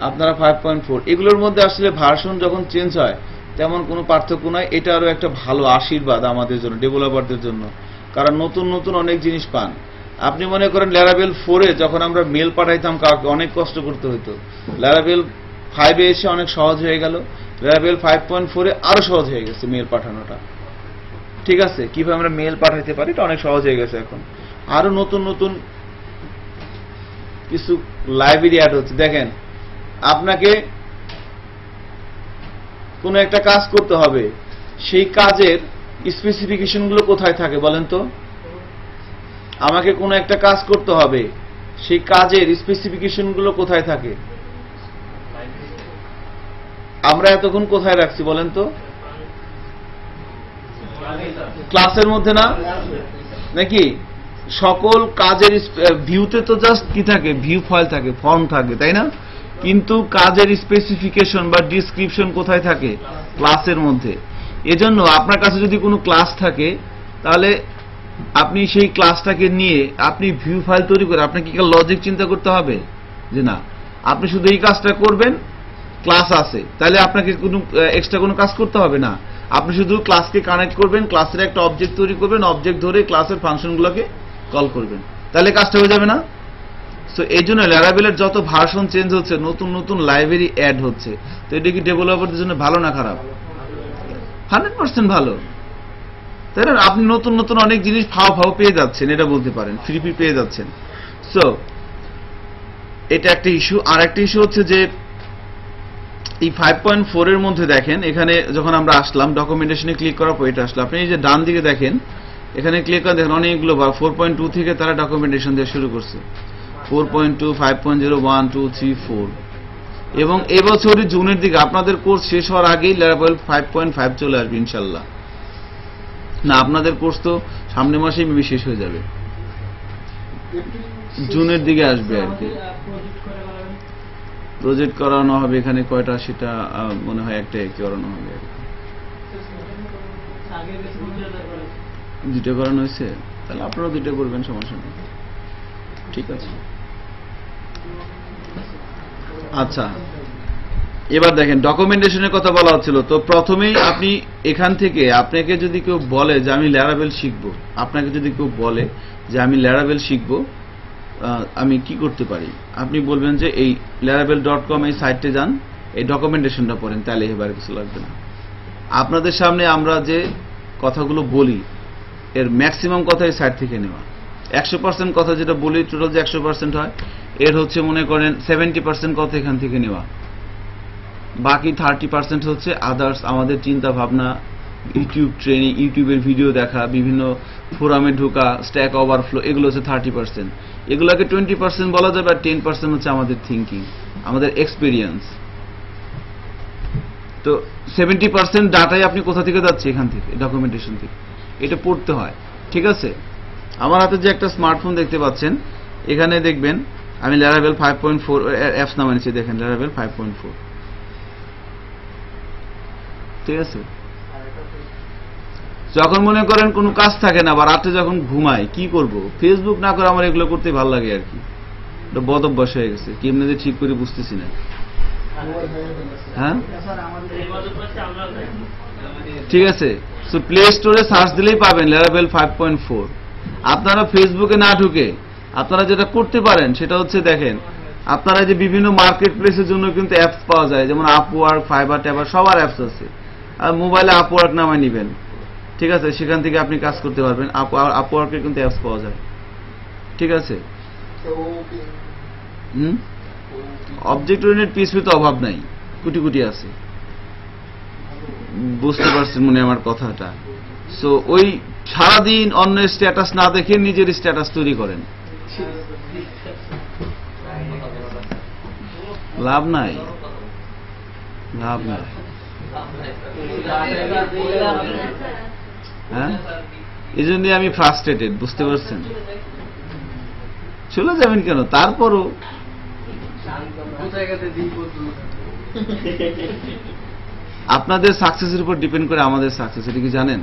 আপনারা 5.4। এগুলোর মধ্যে আসলে ভার্সন যখন চেঞ্জ হয় তেমন কোনো পার্থক্য নয়। এটা আরো একটা ভালো আশীর্বাদ আমাদের জন্য, ডেভেলপারদের জন্য, কারণ নতুন নতুন অনেক জিনিস পান। আপনি মনে করেন ল্যারাভেল 4-এ যখন আমরা মেল পাঠাইতাম কাউকে অনেক কষ্ট করতে হতো, ল্যারাভেল 5-এ এসে অনেক সহজ হয়ে গেল। ল্যারাভেল 5.4-এ আরো সহজ হয়ে গেছে মেল পাঠানোটা। ঠিক আছে, কিভাবে আমরা মেল পাঠাইতে পারি এটা অনেক সহজ হয়ে গেছে। এখন আরো নতুন নতুন কিছু লাইব্রেরি অ্যাড হচ্ছে। দেখেন আপনাকে কোনো একটা কাজ করতে হবে, সেই কাজের স্পেসিফিকেশন গুলো কোথায় থাকে বলেন তো? আমাকে কোনো একটা কাজ করতে হবে, সেই কাজের স্পেসিফিকেশন গুলো কোথায় থাকে? আমরা এতক্ষণ কোথায় রাখছি বলেন তো? ক্লাসের মধ্যে না নাকি? সকল কাজের ভিউতে তো জাস্ট কি থাকে, ভিউ ফাইল থাকে, ফর্ম থাকে, তাই না? কিন্তু কাজের স্পেসিফিকেশন বা ডিসক্রিপশন কোথায় থাকে? ক্লাসের মধ্যে। এজন্য আপনার কাছে যদি কোনো ক্লাস থাকে তাহলে আপনি সেই ক্লাসটাকে নিয়ে আপনি ভিউ ফাইল তৈরি করে আপনাকে কি লজিক চিন্তা করতে হবে যে না আপনি শুধু এই কাজটা করবেন, ক্লাস আছে, তাহলে আপনাকে কোনো এক্সট্রা কোনো কাজ করতে হবে না। আপনি শুধু ক্লাসকে কানেক্ট করবেন, ক্লাসের একটা অবজেক্ট তৈরি করবেন, অবজেক্ট ধরে ক্লাসের ফাংশনগুলোকে কল করবেন, তাহলে কাজটা হয়ে যাবে না? সো এই জন্য ল্যারাভেলের যত ভার্সন চেঞ্জ হচ্ছে, নতুন নতুন লাইব্রেরি অ্যাড হচ্ছে, তো এটা কি ডেভেলপারদের জন্য ভালো না খারাপ? 100% ভালো, তাই না? আপনি নতুন নতুন অনেক জিনিস ফাও পেয়ে যাচ্ছেন, এটা বলতে পারেন, ফ্রি পেয়ে যাচ্ছেন। সো এটা একটা ইস্যু। আর একটা ইস্যু হচ্ছে যে এই 5.4 এর মধ্যে দেখেন, এখানে যখন আমরা আসলাম ডকুমেন্টেশনে ক্লিক করার পর এটা আসলো, আপনি এই যে ডান দিকে দেখেন, এখানে ক্লিক করে দেখেন অনেকগুলো 4.2 থেকে তারা ডকুমেন্টেশন দিয়ে শুরু করছে। 4.2, 5.0, 1, 2, 3, 4 এবং এবছরই জুনের দিকে আপনাদের কোর্স শেষ হওয়ার আগেই ল্যারাভেল 5.5 চলে আসবে ইনশাল্লাহ। না, আপনাদের কোর্স তো সামনের মাসেই মেবি শেষ হয়ে যাবে, জুনের দিকে আসবে আর কি। প্রজেক্ট করানো হবে এখানে কয়টা সেটা মনে হয় একটা করানো হবে আর কি। দুটো করানো হয়েছে, তাহলে আপনারা দুটো করবেন, সমস্যা নেই, ঠিক আছে। আচ্ছা, এবার দেখেন ডকুমেন্টেশনের কথা বলা হচ্ছিল। তো প্রথমেই আপনি এখান থেকে, আপনাকে যদি কেউ বলে যে আমি ল্যারাভেল শিখবো, আপনাকে যদি কেউ বলে যে আমি ল্যারাভেল শিখবো, আমি কি করতে পারি, আপনি বলবেন যে এই laravel.com এই সাইটে যান, এই ডকুমেন্টেশনটা পড়েন, তাহলে এবার কিছু লাগবে না। আপনাদের সামনে আমরা যে কথাগুলো বলি এর ম্যাক্সিমাম কথা এই সাইট থেকে নেওয়া। 100% কথা যেটা বলি, টোটাল যে 100% হয়, এর হচ্ছে মনে করেন 70% কথা এখান থেকে নেওয়া, বাকি 30% হচ্ছে আদার্স আমাদের চিন্তা ভাবনা, ইউটিউব ট্রেনিং, ইউটিউবের ভিডিও দেখা, বিভিন্ন ফোরামে ঢোকা, স্ট্যাক ওভারফ্লো, এগুলো হচ্ছে 30%। এগুলোকে 20% বলা যাবে, আর 10% হচ্ছে আমাদের থিঙ্কিং, আমাদের এক্সপিরিয়েন্স। তো 70% ডাটাই আপনি কোথা থেকে যাচ্ছে, এখান থেকে, ডকুমেন্টেশন থেকে, এটা পড়তে হয়, ঠিক আছে। আমার হাতে যে একটা স্মার্টফোন দেখতে পাচ্ছেন, এখানে দেখবেন আমি ল্যারাভেল 5.4 অ্যাপস নাম এনেছি, দেখেন ল্যারাভেল 5.4, ঠিক আছে। যখন মনে করেন কোনো কাজ থাকে না বা রাতে যখন ঘুমায় কি করব, ফেসবুক না করে আমার এগুলো করতে ভালো লাগে আর কি, এটা বদ অভ্যাস হয়ে গেছে, কেমনে যে ঠিক করে বুঝতেছি না। হ্যাঁ, ঠিক আছে। সো প্লে স্টোরে সার্চ দিলেই পাবেন ল্যারাভেল 5.4। আপনারা ফেসবুকে না ঢুকে আপনারা যেটা করতে পারেন সেটা হচ্ছে, দেখেন আপনারা যে বিভিন্ন মার্কেট প্লেসের জন্য কিন্তু অ্যাপস পাওয়া যায়, যেমন আপওয়ার্ক, ফাইবার ট্যাবার, সবার অ্যাপস আছে। আর মোবাইলে আপওয়ার্ক নামায় নেবেন, ঠিক আছে, সেখান থেকে আপনি কাজ করতে পারবেন। আপওয়ার্কের কিন্তু অ্যাপস পাওয়া যায়, ঠিক আছে। অবজেক্ট ওরিয়েন্টেড পিএইচপি তো অভাব নাই, কোটি কোটি আছে, বুঝতে পারছেন মনে আমার কথাটা। সো ওই সারাদিন অন্যের স্ট্যাটাস না দেখে নিজের স্ট্যাটাস তৈরি করেন, লাভ নাই, লাভ নাই। হ্যাঁ, এই জন্যই আমি ফ্রাস্ট্রেটেড, বুঝতে পারছেন। চলে যাবেন কেন, তারপরও আপনাদের সাকসেসের উপর ডিপেন্ড করে আমাদের সাকসেস, এটা কি জানেন,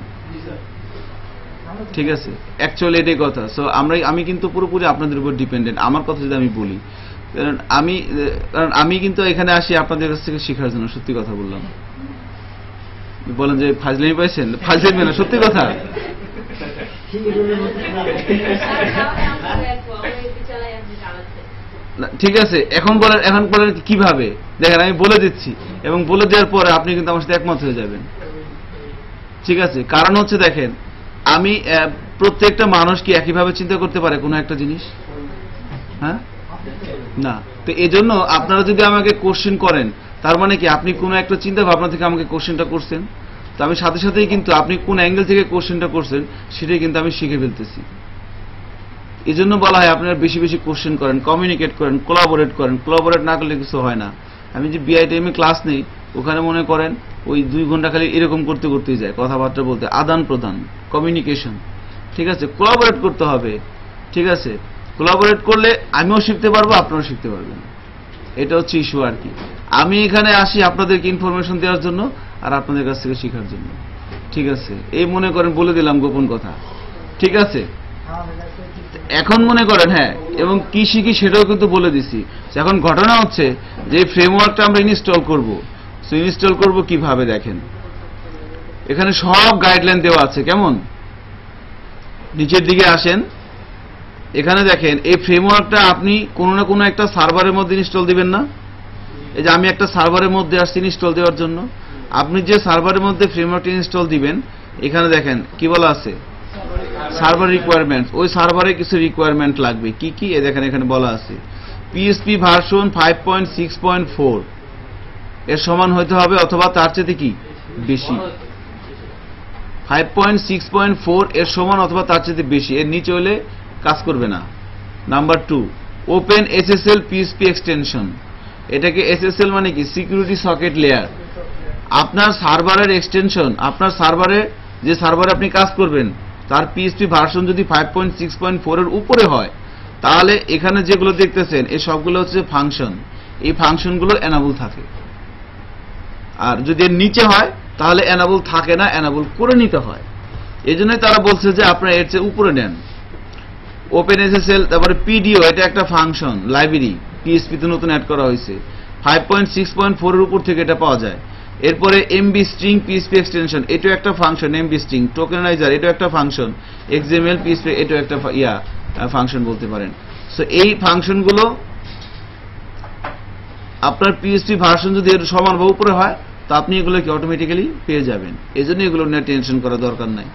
ঠিক আছে। অ্যাকচুয়ালি এটাই কথা। সো আমি কিন্তু পুরোপুরি আপনাদের উপর ডিপেন্ডেন্ট, আমার কথা যদি আমি বলি, কারণ আমি কিন্তু এখানে আসি আপনাদের কাছ থেকে শেখার জন্য, সত্যি কথা বললাম। বলেন যে ফাজলামি পাইছেন, ফাজলামি না, সত্যি কথা। ঠিক আছে, এখন বলেন কিভাবে, দেখেন আমি বলে দিচ্ছি, এবং বলে দেওয়ার পরে আপনি কিন্তু আমার সাথে একমত হয়ে যাবেন, ঠিক আছে। কারণ হচ্ছে দেখেন, আমি প্রত্যেকটা মানুষ কি একইভাবে চিন্তা করতে পারে কোনো একটা জিনিস? হ্যাঁ, না। তো এজন্য আপনারা যদি আমাকে কোশ্চেন করেন, তার মানে কি আপনি কোনো একটা চিন্তা ভাবনা থেকে আমাকে কোশ্চেনটা করছেন, তো আমি সাথে সাথেই কিন্তু আপনি কোন অ্যাঙ্গেল থেকে কোশ্চেনটা করছেন সেটাই কিন্তু আমি শিখে ফেলতেছি। এই জন্য বলা হয় আপনারা বেশি বেশি কোশ্চেন করেন, কমিউনিকেট করেন, কোলাবোরেট করেন। কোলাবোরেট না করলে কিছু হয় না। আমি যে বিআইটিএম এ ক্লাস নেই, ওখানে মনে করেন ওই 2 ঘন্টা খালি এরকম করতে করতেই যায়, কথাবার্তা বলতে, আদান প্রদান, কমিউনিকেশন, ঠিক আছে। কোলাবোরেট করতে হবে, ঠিক আছে। কোলাবোরেট করলে আমিও শিখতে পারবো, আপনারাও শিখতে পারবেন। এটা হচ্ছে ইস্যু আর কি। আমি এখানে আসি আপনাদেরকে ইনফরমেশন দেওয়ার জন্য, আর আপনাদের কাছ থেকে শেখার জন্য, ঠিক আছে। এই মনে করেন বলে দিলাম গোপন কথা, ঠিক আছে। এখন মনে করেন হ্যাঁ, এবং কি শিখি সেটাও কিন্তু বলে দিছি। এখন ঘটনা হচ্ছে যে ফ্রেমওয়ার্কটা আমরা ইনস্টল করব। সো ইনস্টল করব কিভাবে, দেখেন এখানে সব গাইডলাইন দেওয়া আছে। কেমন, নিচের দিকে আসেন, এখানে দেখেন এই ফ্রেমওয়ার্কটা আপনি কোনো না কোনো একটা সার্ভারের মধ্যে ইনস্টল দিবেন না। এই যে আমি একটা সার্ভারের মধ্যে আসছি ইনস্টল দেওয়ার জন্য। আপনি যে সার্ভারের মধ্যে ফ্রেমওয়ার্কটা ইনস্টল দিবেন, এখানে দেখেন কি বলা আছে, সার্ভার রিকোয়ারমেন্টস। ওই সার্ভারে কিছু রিকোয়ারমেন্ট লাগবে, কি কি দেখেন এখানে বলা আছে। পিএইচপি ভার্সন 5.6.4 এর সমান হতে হবে, অথবা তার চেয়ে কি বেশি। 5.6.4 এর সমান অথবা তার চেয়ে বেশি, এর নিচে হলে কাজ করবে না। Number 2, open SSL PSP extension. এটাকে এসএসএল মানে কি? Security socket layer. আপনার সার্ভারের এক্সটেনশন, আপনার সার্ভারে যে সার্ভারে আপনি কাজ করবেন তার পিএসপি ভার্সন যদি 5.6.4 এর উপরে হয়, তাহলে এখানে যেগুলো দেখতেছেন এই সবগুলো হচ্ছে ফাংশন। এই ফাংশনগুলো এনাবল থাকে। আর যদি এর নিচে হয় তাহলে এনাবল থাকে না, এনাবল করে নিতে হয়। এই জন্যই তারা বলছে যে আপনারা এর চেয়ে উপরে নেন। ওপেন এসএসএল, তারপরে পিডিও, এটা একটা ফাংশন লাইব্রেরি, পিএসপি তে নতুন অ্যাড করা হয়েছে। 5.6.4 এর উপর থেকে এটা পাওয়া যায়। এরপরে এমবি স্ট্রিং পিএসপি এক্সটেনশন, এটাও একটা ফাংশন। এমবি স্ট্রিং টোকেনাইজার, এটাও একটা ফাংশন। এক্সএমএল পিএসপি, এটাও একটা ফাংশন বলতে পারেন। সো এই ফাংশনগুলো আপনার পিএসপি ভার্সন যদি এর সমান বা উপরে হয় তো আপনি এগুলোকে অটোমেটিক্যালি পেয়ে যাবেন। এই জন্য এগুলো নিয়ে টেনশন করার দরকার নাই।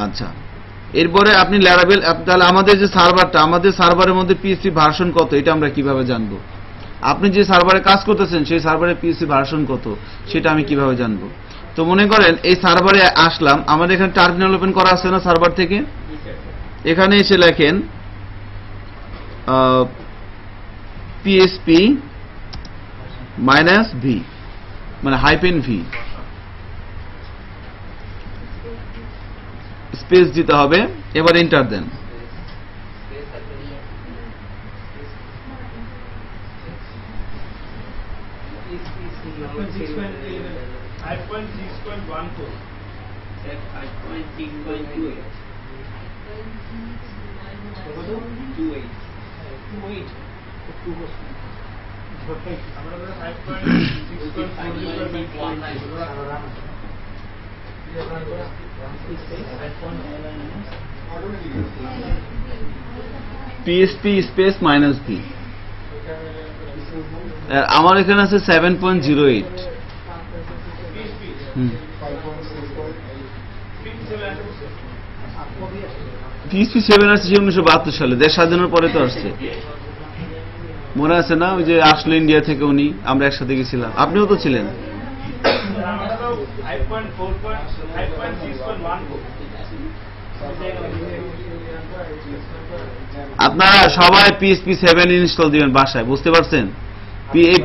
আচ্ছা, এরপরে আপনি ল্যারাবেল, তাহলে আমাদের যে সার্ভারটা, আমাদের সার্ভারের মধ্যে পিএসপি ভার্সন কত এটা আমরা কিভাবে জানবো? আপনি যে সার্ভারে কাজ করতেছেন সেই সার্ভারের পিএসপি ভার্সন কত সেটা আমি কিভাবে জানবো? তো মনে করেন এই সার্ভারে আসলাম, আমাদের এখানে টার্মিনাল ওপেন করা আছে না সার্ভার থেকে, এখানে এসে লেখেন পিএসপি -v মানে -v স্পেস দিতে হবে। এবার এন্টার দেন। PSP space -v। আমার এখানে আছে 7.08। পিএসপি 7 আসছে 1972 সালে, দেশ স্বাধীনের পরে তো আসছে। মনে আছে না ওই যে আসলো ইন্ডিয়া থেকে উনি, আমরা একসাথে গেছিলাম, আপনিও তো ছিলেন। আপনারা সবাই পিএসপি 7 ইনস্টল দিবেন বাসায়, বুঝতে পারছেন?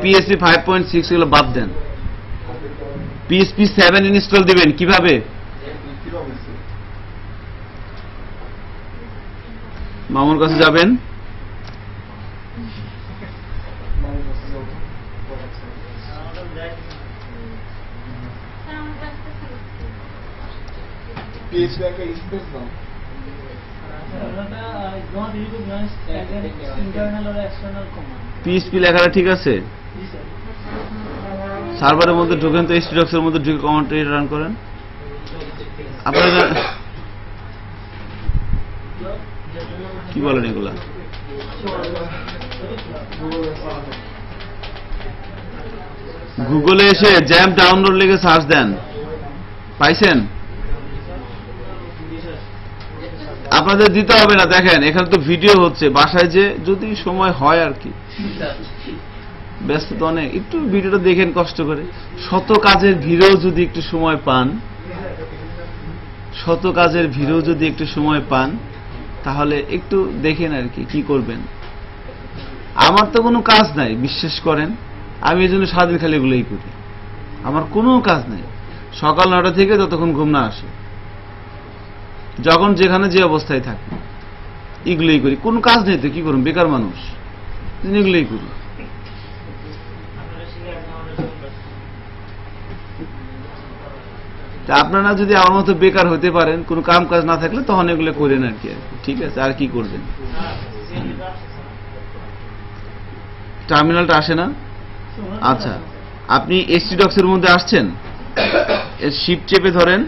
পিএসপি 5.6 এগুলো বাদ দেন, পিএসপি 7 ইনস্টল দিবেন। কিভাবে? মামুর কাছে যাবেন, পিএসপি লেখাটা ঠিক আছে? সার্ভারের মধ্যে ঢুকেন তো, htdocs এর মধ্যে ঢুকে কমান্ড রান করেন। আপনারা কি বলেন এগুলা? গুগলে এসে জ্যাম ডাউনলোড লিখে সার্চ দেন, পাইছেন? আপনাদের দিতে হবে না। দেখেন এখানে তো ভিডিও হচ্ছে, বাসায় যে যদি সময় হয় আর কি, ব্যস্ত তো অনেক, একটু ভিডিওটা দেখেন কষ্ট করে। শত কাজের ভিড়েও যদি একটু সময় পান, শত কাজের ভিড়েও যদি একটু সময় পান তাহলে একটু দেখেন আর কি, কি করবেন। আমার তো কোনো কাজ নাই, বিশ্বাস করেন। আমি এই জন্য সারাদিন খালি এগুলোই করি, আমার কোনো কাজ নাই। সকাল 9টা থেকে যতক্ষণ ঘুম না আসে, যখন যেখানে যে অবস্থায় থাকি এগুলোই করি। কোনো কাজ নেই তো কি করুন, বেকার মানুষ, এগুলোই করি। আপনারা যদি আমার মতো বেকার হতে পারেন, কোনো কাম কাজ না থাকলে, তখন এগুলো করেন আর কি। ঠিক আছে, আর কি করবেন? টার্মিনালটা আসে না? আচ্ছা, আপনি htdocs এর মধ্যে আসছেন, শিফট চেপে ধরেন,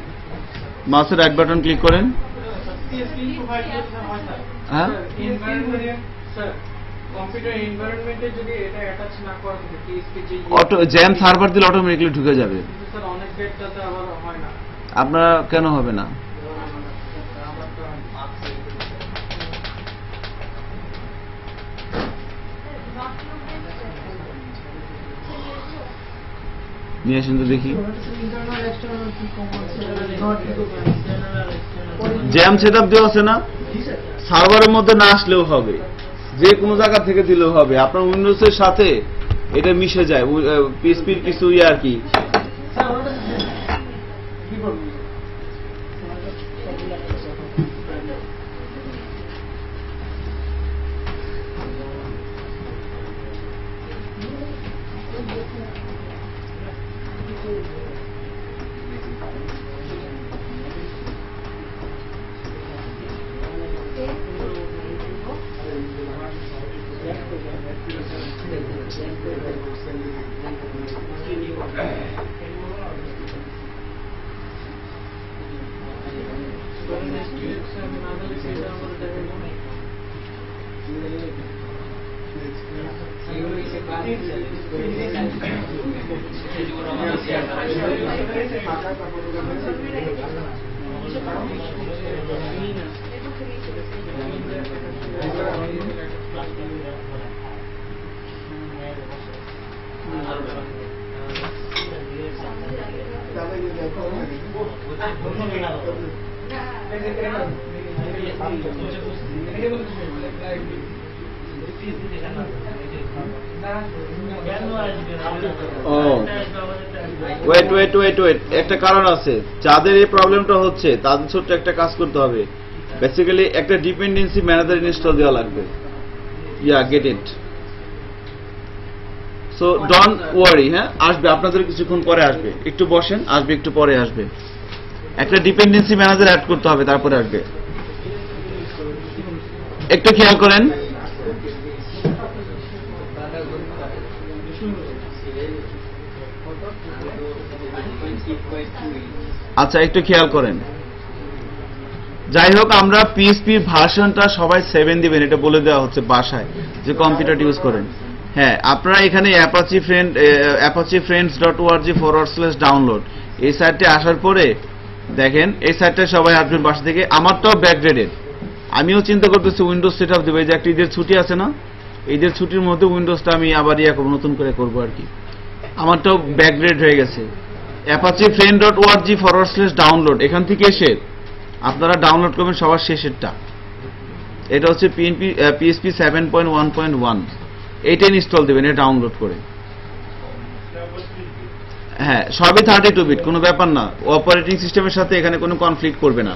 মাউসের রাইট বাটন ক্লিক করেন। হ্যাঁ, অটো জ্যাম সার্ভার দিলে অটোমেটিক্যালি ঢুকে যাবে। আপনার কেন হবে না? নিয়ে আসেন তো দেখি। জ্যাম সেটআপ দেওয়া আছে না? সার্ভারের মধ্যে না আসলেও হবে, যে কোনো জায়গা থেকে দিলেও হবে, আপনার উইন্ডোজের সাথে এটা মিশে যায়, পিএসপির কিছু আর কি। স্যার ওটা কি করব? ওয়েট, একটা কারণ আছে। যাদের এই প্রবলেমটা হচ্ছে তাদের ছোট্ট একটা কাজ করতে হবে। বেসিক্যালি একটা ডিপেন্ডেন্সি ম্যানেজার ইনস্টল দেওয়া লাগবে। Get it. So don't worry, হ্যাঁ আসবে, আপনাদের কিছুক্ষণ পরে আসবে, একটু বসেন, আসবে একটু পরে আসবে। একটা ডিপেন্ডেন্সি ম্যানেজার অ্যাড করতে হবে, তারপরে আসবে। একটু খেয়াল করেন, আচ্ছা একটু খেয়াল করেন। যাই হোক, আমরা পিএসপির ভার্সনটা সবাই 7 দিবেন, এটা বলে দেওয়া হচ্ছে বাসায় যে কম্পিউটার ইউজ করেন। হ্যাঁ, আপনারা এখানে apache-friends.org/download এই সাইটে আসার পরে দেখেন, এই সাইটটা সবাই আসবেন বাসা থেকে। আমারটাও ব্যাকগ্রেডেড, আমিও চিন্তা করতেছি উইন্ডোজ সেট আপ দেবো। এই যে একটা ঈদের ছুটি আছে না, ঈদের ছুটির মধ্যে উইন্ডোজটা আমি আবার নতুন করে করবো আর কি। আমারটাও ব্যাকগ্রেড হয়ে গেছে। apache-friends.org/download এখান থেকে এসে আপনারা ডাউনলোড করবেন সবার শেষেরটা। এটা হচ্ছে PHP 7.1.1, এইটা ইনস্টল দেবেন, এটা ডাউনলোড করে। হ্যাঁ, সবই 32 বিট, কোনো ব্যাপার না। অপারেটিং সিস্টেমের সাথে এখানে কোনো কনফ্লিক্ট করবে না।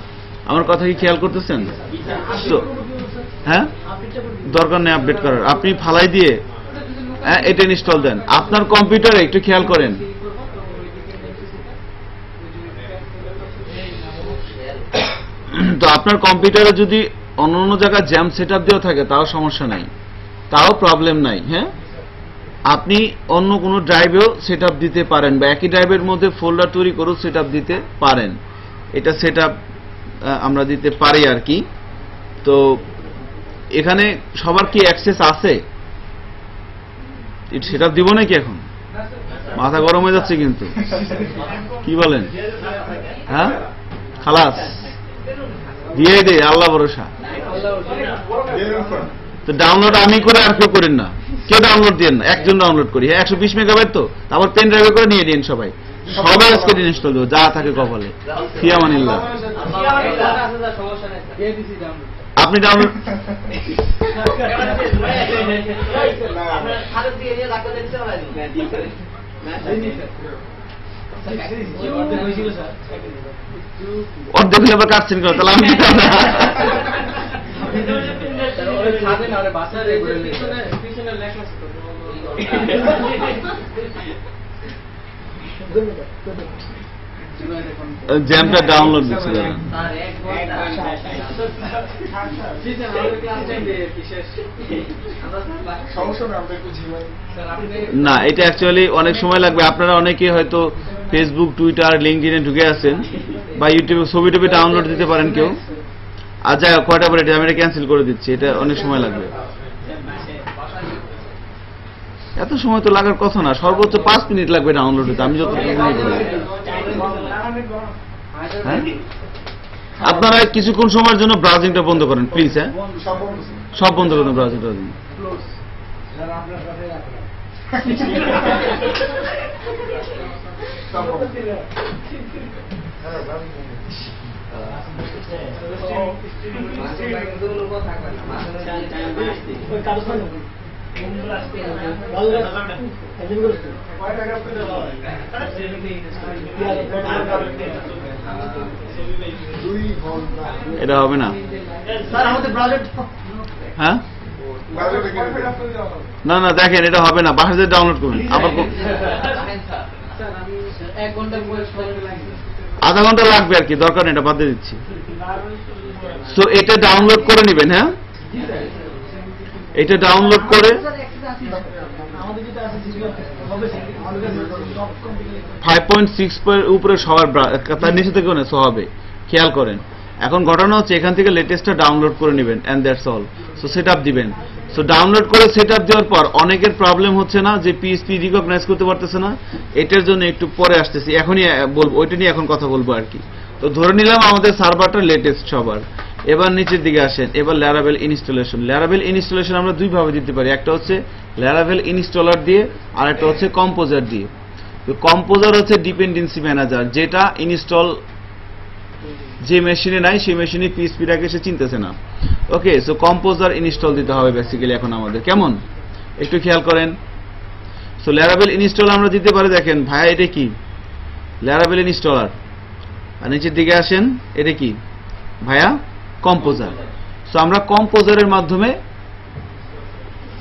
আমার কথা কি খেয়াল করতেছেন? তো হ্যাঁ, দরকার নেই আপডেট করার, আপনি ফালাই দিয়ে হ্যাঁ এটা ইনস্টল দেন আপনার কম্পিউটারে। একটু খেয়াল করেন, তো আপনার কম্পিউটারে যদি অন্য জায়গায় জ্যাম সেটআপ দেওয়া থাকে তাও সমস্যা নাই, তাও প্রবলেম নাই। হ্যাঁ, আপনি অন্য কোনো ড্রাইভেও সেটআপ দিতে পারেন, বা একই ড্রাইভের মধ্যে ফোল্ডার তৈরি করেও সেটআপ দিতে পারেন। এটা সেটআপ আমরা দিতে পারি আর কি। তো এখানে সবার কি অ্যাক্সেস আছে? সেটআপ দিব নাকি এখন? মাথা গরম হয়ে যাচ্ছে কিন্তু, কি বলেন? হ্যাঁ, খালাস দিয়ে দে, আল্লাহ ভরসা। তো ডাউনলোড আমি করে আর কেউ করেন না, কেউ ডাউনলোড দেন না, একজন ডাউনলোড করি। 120 মেগাবাইট তো, তারপর পেন ড্রাইভে করে নিয়ে নিন সবাই। সবাই আজকে ইনস্টল দেবো, যা থাকে কপালে। ফিয়ামানিল্লাহ। আপনি ডাউনলোড অর্ধেক হলে আবার কাটছেন কেন? তাহলে আমি জ্যামটা ডাউনলোড দিচ্ছি না, এটা অ্যাকচুয়ালি অনেক সময় লাগবে। আপনারা অনেকে হয়তো ফেসবুক, টুইটার, লিঙ্কডইনে ঢুকে আছেন, বা ইউটিউবে ছবি টবি ডাউনলোড দিতে পারেন কেউ। আর যাই হোক, কয়টা পরে আমি এটা ক্যান্সেল করে দিচ্ছি, এটা অনেক সময় লাগবে। এত সময় তো লাগার কথা না, সর্বোচ্চ 5 মিনিট লাগবে ডাউনলোড হতে, আমি যত হ্যাঁ। আপনারা কিছুক্ষণ সময়ের জন্য ব্রাউজিংটা বন্ধ করেন প্লিজ। হ্যাঁ, সব বন্ধ করেন ব্রাউজিংটা। এটা হবে না। হ্যাঁ না না দেখেন এটা হবে না, বাসা থেকে ডাউনলোড করুন। আবার আধা ঘন্টা লাগবে আর কি, দরকার নেই, এটা বাদ দিয়ে দিচ্ছি। সো এটা ডাউনলোড করে নেবেন। হ্যাঁ এটা ডাউনলোড করে 5.6 উপরে সবার তার নিচে থেকে হবে, খেয়াল করেন। এখন ঘটনা হচ্ছে এখান থেকে লেটেস্টটা ডাউনলোড করে নেবেন and that's all. So setup দিবেন। সো ডাউনলোড করে সেটআপ দেওয়ার পর অনেকের প্রবলেম হচ্ছে না যে পিএসপি রিকগনাইজ করতে পারতেছে না, এটার জন্য একটু পরে আসতেছি, এখনই বলবো, ওইটা নিয়ে এখন কথা বলবো আর কি। তো ধরে নিলাম আমাদের সার্ভারটা লেটেস্ট সবার। এবার নিচের দিকে আসেন, এবার ল্যারাভেল ইনস্টলেশন। ল্যারাভেল ইনস্টলেশন আমরা দুই ভাবে দিতে পারি, একটা হচ্ছে ল্যারাভেল ইনস্টলার দিয়ে আর একটা হচ্ছে কম্পোজার দিয়ে। তো কম্পোজার হচ্ছে ডিপেন্ডেন্সি ম্যানেজার, যেটা ইনস্টল যে মেশিনে নাই সেই মেশিনে পিএসপিটাকে সে চিনতেছে না। ওকে, সো কম্পোজার ইনস্টল দিতে হবে বেসিক্যালি এখন আমাদের, কেমন একটু খেয়াল করেন। সো ল্যারাভেল ইনস্টল আমরা দিতে পারি, দেখেন ভাইয়া এটা কি ল্যারাভেল ইনস্টলার, আর নিচের দিকে আসেন এটা কি ভাইয়া কম্পোজার। সো আমরা কম্পোজারের মাধ্যমে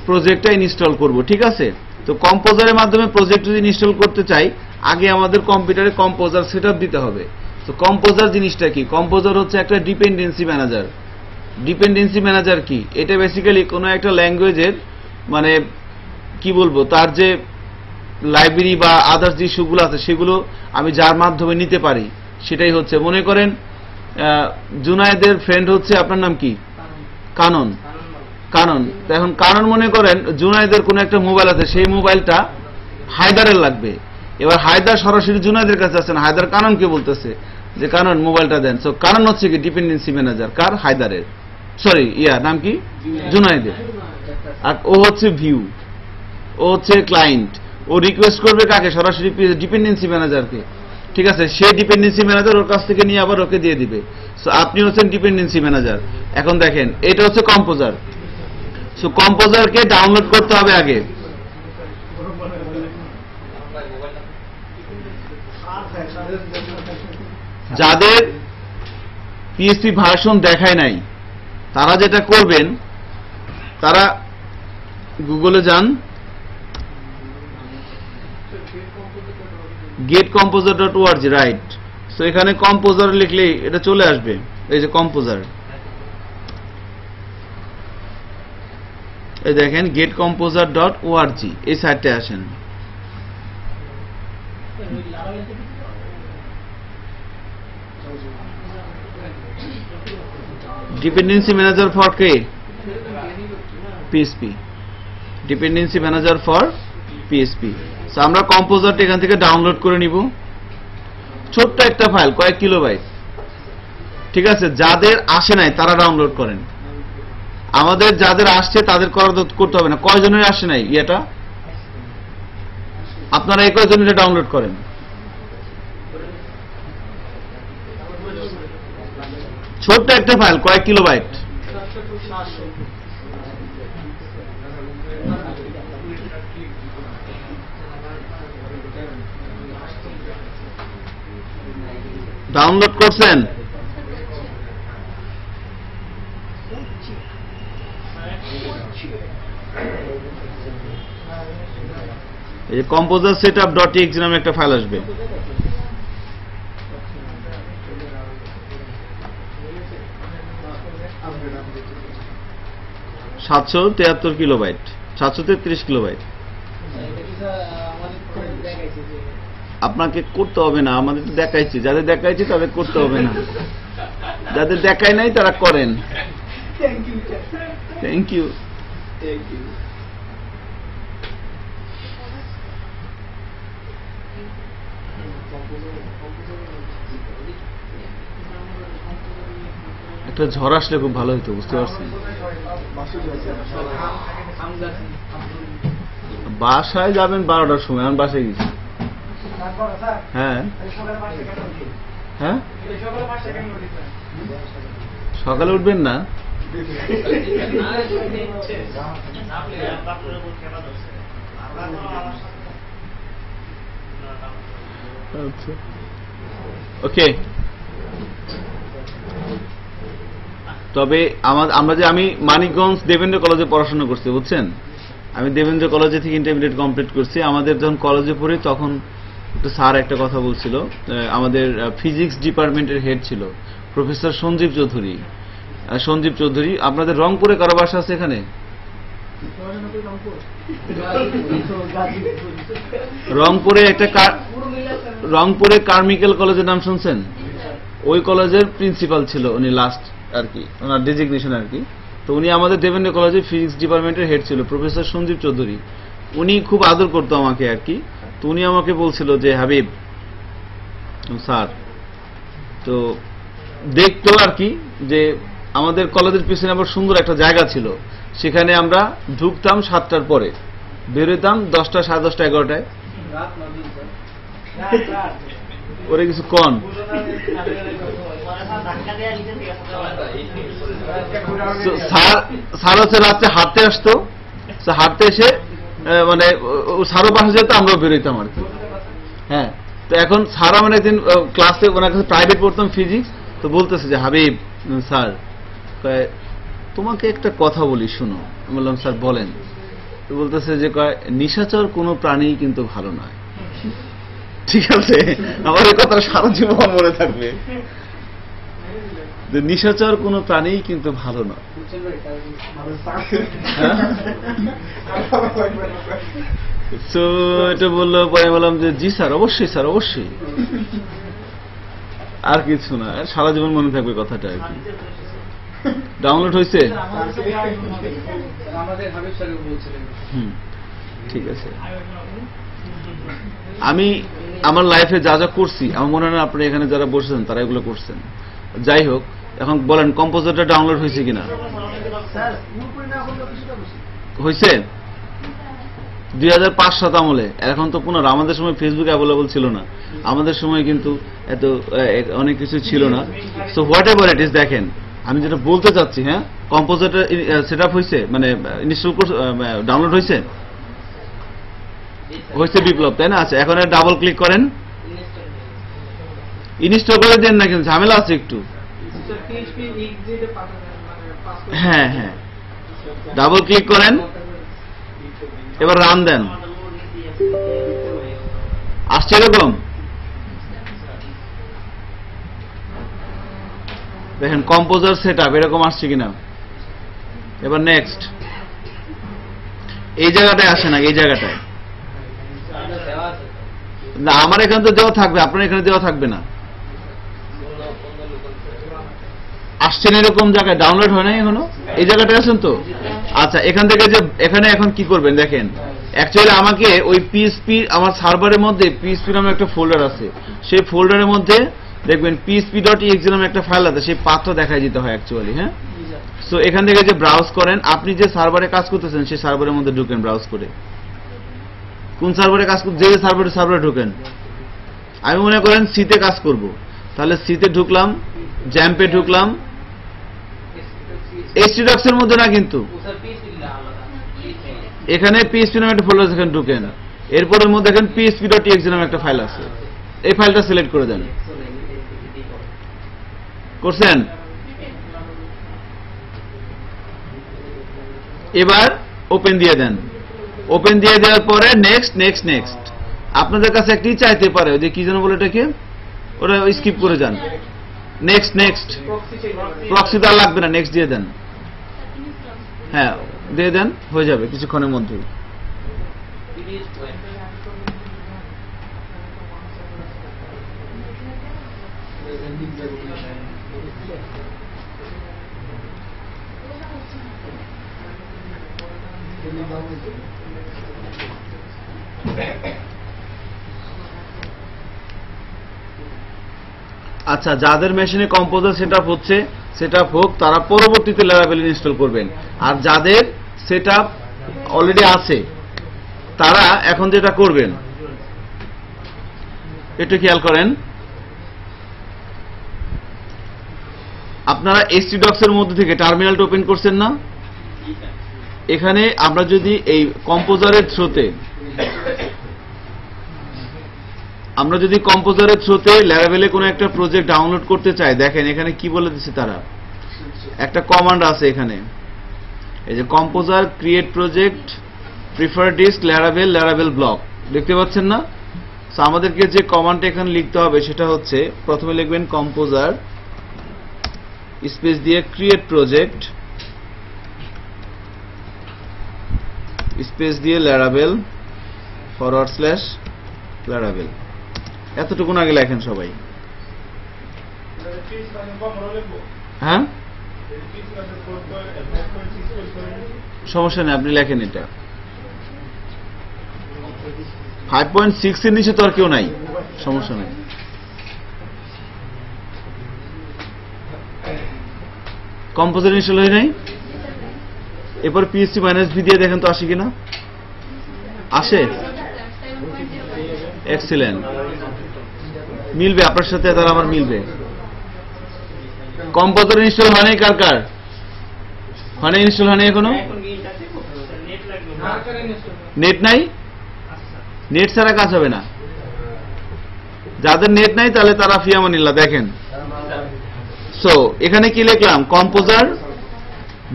প্রজেক্টটা ইনস্টল করব, ঠিক আছে। তো কম্পোজারের মাধ্যমে প্রজেক্ট যদি ইনস্টল করতে চাই, আগে আমাদের কম্পিউটারে কম্পোজার সেটআপ দিতে হবে। তো কম্পোজার জিনিসটা কি? কম্পোজার হচ্ছে একটা ডিপেন্ডেন্সি ম্যানেজার। ডিপেন্ডেন্সি ম্যানেজার কি? এটা বেসিক্যালি কোনো একটা ল্যাঙ্গুয়েজের মানে কি বলবো, তার যে লাইব্রেরি বা আদার্স যে ইস্যুগুলো আছে সেগুলো আমি যার মাধ্যমে নিতে পারি, সেটাই হচ্ছে, মনে করেন জুনায়েদের ফ্রেন্ড হচ্ছে আপনার নাম কি কানন। কানন, এখন কানন মনে করেন জুনায়েদের কোনো একটা মোবাইল আছে, সেই মোবাইলটা হায়দারের লাগবে। এবার হায়দার সরাসরি জুনায়েদের কাছে আসছে না, হায়দার কাননকে বলতেছে যে কানন মোবাইলটা দেন। সো কানন হচ্ছে কি ডিপেন্ডেন্সি ম্যানেজার, কার? হায়দারের, সরি নাম কি জুনায়েদের। আর ও হচ্ছে ভিউ, ও হচ্ছে ক্লায়েন্ট। ও রিকোয়েস্ট করবে কাকে? সরাসরি ডিপেন্ডেন্সি ম্যানেজারকে, ঠিক আছে। সেই ডিপেন্ডেন্সি ম্যানেজার ওর কাছ থেকে নিয়ে আবার ওকে দিয়ে দিবে। সো আপনি হচ্ছেন ডিপেন্ডেন্সি ম্যানেজার। এখন দেখেন এটা হচ্ছে কম্পোজার। সো কম্পোজারকে ডাউনলোড করতে হবে আগে। যাদের পিএসপি ভার্সন দেখায় নাই তারা যেটা করবেন, তারা গুগলে যান, getcomposer.org, রাইট। সো এখানে কম্পোজার লিখলেই এটা চলে আসবে, এই যে কম্পোজার, এই দেখেন getcomposer.org, এই সাইটে আসেন। Dependency manager for K? PSP, dependency manager for PSP. So আমরা কম্পোজারটা এখান থেকে ডাউনলোড করে নিব, ছোট্ট একটা ফাইল, কয়েক কিলোবাইট, ঠিক আছে। যাদের আসে নাই তারা ডাউনলোড করেন, আমাদের যাদের আসছে তাদের করতে হবে না। কয়জনের আসে নাই এটা? আপনারা এই কয়জন এটা ডাউনলোড করেন। ছোট্ট একটা ফাইল, কয়েক কিলোবাইট। ডাউনলোড করছেন? এই কম্পোজার সেটআপ .txt নামে একটা ফাইল আসবে। $773 কিলোবাইট, 733 কিলোবাইট। আপনাকে করতে হবে না, আমাদের তো দেখাইছি, যাদের দেখাইছি তাদের করতে হবে না, যাদের দেখায় নাই তারা করেন। Thank you. একটা ঝড় আসলে খুব ভালো হতো, বুঝতে পারছেন। বাসায় যাবেন 12টার সময়, আমি বাসায় গেছি। হ্যাঁ হ্যাঁ, সকালে উঠবেন না? আচ্ছা, ওকে। তবে আমি মানিকগঞ্জ দেবেন্দ্র কলেজে পড়াশোনা করছি, বুঝছেন? আমি দেবেন্দ্র কলেজে থেকে ইন্টারমিডিয়েট কমপ্লিট করছি। আমাদের যখন কলেজে পড়ি তখন একটা স্যার একটা কথা বলছিল, আমাদের ফিজিক্স ডিপার্টমেন্টের হেড ছিল প্রফেসর সঞ্জীব চৌধুরী। আপনাদের রংপুরে কারো বাসা আছে এখানে? রংপুরে কার্মিকেল কলেজের নাম শুনছেন? ওই কলেজের প্রিন্সিপাল ছিল উনি, লাস্ট আর কি ওনার ডেজিগনেশন আর কি। তো উনি আমাদের দেবেন্দ্র কলেজের ফিজিক্স ডিপার্টমেন্টের হেড ছিল প্রফেসর সঞ্জীব চৌধুরী। উনি খুব আদর করতো আমাকে আর কি। তো উনি আমাকে বলছিল যে হাবিব স্যার, তো দেখতো আর কি যে আমাদের কলেজের পিছনে আবার সুন্দর একটা জায়গা ছিল, সেখানে আমরা ঢুকতাম 7টার পরে, বেরোতাম 10টা, 10:30, 11টায়। ওরে কিছু কন। স্যার হচ্ছে রাত্রে হাঁটতে আসতো, হাঁটতে এসে মানে স্যারও পাশে যেত, আমরাও বেরোইতাম আর কি। হ্যাঁ, তো এখন স্যার মানে একদিন ক্লাসে ওনার কাছে প্রাইভেট পড়তাম ফিজিক্স, তো বলতেছে যে হাবিব স্যার, তোমাকে একটা কথা বলি শুনো। আমি বললাম স্যার বলেন। তো বলতেছে যে নিশাচর কোনো প্রাণী কিন্তু ভালো নয়। ঠিক আছে, আমার এই কথা সারা জীবন মনে থাকবে যে নিশাচর কোনো প্রাণী কিন্তু ভালো নয়। তো এটা বললো, পরে বললাম যে জি স্যার, অবশ্যই স্যার, অবশ্যই। আর কিছু না, সারা জীবন মনে থাকবে কথাটা আর কি। ডাউনলোড হয়েছে? ঠিক আছে। আমি আমার লাইফে যা যা করছি, আমার মনে হয় আপনি এখানে যারা বসেছেন তারা এগুলো করছেন। যাই হোক, এখন বলেন কম্পোজারটা ডাউনলোড হয়েছে কিনা? হয়েছে 2005-7 আমলে। এখন তো পুনর, আমাদের সময় ফেসবুক অ্যাভেলেবল ছিল না, আমাদের সময় কিন্তু এত অনেক কিছু ছিল না। So what ever it is, দেখেন আমি যেটা বলতে চাচ্ছি, হ্যাঁ, কম্পোজারটা সেট আপ হয়েছে, মানে ইনস্টল ডাউনলোড হয়েছে বিপ্লব, তাই না? আচ্ছা, এখন ডাবল ক্লিক করেন, ইনস্টল করে দেন না, কিন্তু ঝামেলা আছে একটু। হ্যাঁ হ্যাঁ, ডাবল ক্লিক করেন, এবার রান দেন। আসছে এরকম, দেখেন কম্পোজার সেট আপ এরকম আসছে কিনা। এবার নেক্সট, এই জায়গাটায় আসে না, এই জায়গাটায় না, আমার এখানে তো দেওয়া থাকবে, আপনার এখানে দেওয়া থাকবে না। আসছেন এরকম জায়গায়, ডাউনলোড হয় না এখনো, এই জায়গাটায় আছেন তো? আচ্ছা, এখান থেকে যে এখানে এখন কি করবেন দেখেন, অ্যাকচুয়ালি আমাকে ওই পিএসপি, আমার সার্ভারের মধ্যে পিএসপি নামে একটা ফোল্ডার আছে, সেই ফোল্ডারের মধ্যে দেখবেন php.exe নামে একটা ফাইল আছে, সেই পাথটা দেখাই দিতে হয় অ্যাকচুয়ালি। হ্যাঁ, সো এখান থেকে যে ব্রাউজ করেন, আপনি যে সার্ভারে কাজ করতেছেন সেই সার্ভারের মধ্যে ঢুকেন, ব্রাউজ করে কোন সার্ভারে কাজ করতে, যে সার্ভারে ঢুকেন। আমি মনে করেন সিতে কাজ করব, তাহলে সিতে ঢুকলাম, জ্যাম্পে ঢুকলাম, htdocs এর মধ্যে না কিন্তু, এখানে পিএসপি নামে একটা ফোল্ডার, এখানে ঢুকেন, এরপরের মধ্যে দেখেন php.exe নামে একটা ফাইল আছে, এই ফাইলটা সিলেক্ট করে দেন। করছেন? এবার ওপেন দিয়ে দেন। ওপেন দিয়ে দেওয়ার পরে নেক্সট নেক্সট নেক্সট, আপনাদের কাছে একটি চাইতে পারে, যে কি যেন বলে এটাকে, ওটা স্কিপ করে যান। নেক্সট নেক্সট, প্রক্সি তো লাগবে না, নেক্সট দিয়ে দেন। হ্যাঁ, দিয়ে দেন, হয়ে যাবে কিছুক্ষণের মধ্যেই। আচ্ছা, যাদের মেশিনে কম্পোজার সেটআপ হচ্ছে, সেটআপ হোক, তারা পরবর্তীতে ল্যারাভেল ইনস্টল করবেন। আর যাদের সেটআপ অলরেডি আছে তারা এখন যেটা করবেন, একটু খেয়াল করেন, আপনারা htdocs এর মধ্যে থেকে টার্মিনালটা ওপেন করছেন না? এখানে আমরা যদি এই কম্পোজারের থ্রুতে ল্যারাভেলে কোনো একটা প্রজেক্ট ডাউনলোড করতে চাই, দেখেন এখানে কি বলে দিচ্ছে তারা, একটা কমান্ড আছে এখানে, এই যে composer create project prefer dist Laravel blog, দেখতে পাচ্ছেন না? সো আমাদেরকে যে কমান্ডটা এখানে লিখতে হবে সেটা হচ্ছে, প্রথমে লিখবেন কম্পোজার স্পেস দিয়ে ক্রিয়েট প্রজেক্ট স্পেস দিয়ে ল্যারাভেল /ল্যারাভেল, এতটুকু আগে লেখেন সবাই। হ্যাঁ, সমস্যা নেই, আপনি লেখেন এটা। 5.6 এর নিচে তো আর কেউ নাই, সমস্যা নেই। কম্পোজার ইনস্টল হয়ে নাই, এরপর PHP-v দিয়ে দেখেন তো আসে কিনা। আসে, এক্সিলেন্ট, মিলবে আপনার সাথে, তার আমার মিলবে। কম্পোজার ইনস্টল হয় নাই, কার কার হয় নাই? ইনস্টল হয় নাই এখনো? নেট নাই? নেট ছাড়া কাজ হবে না। যাদের নেট নাই তাহলে তারা ফিয়ামানিল্লাহ দেখেন। সো এখানে কি লিখলাম? কম্পোজার,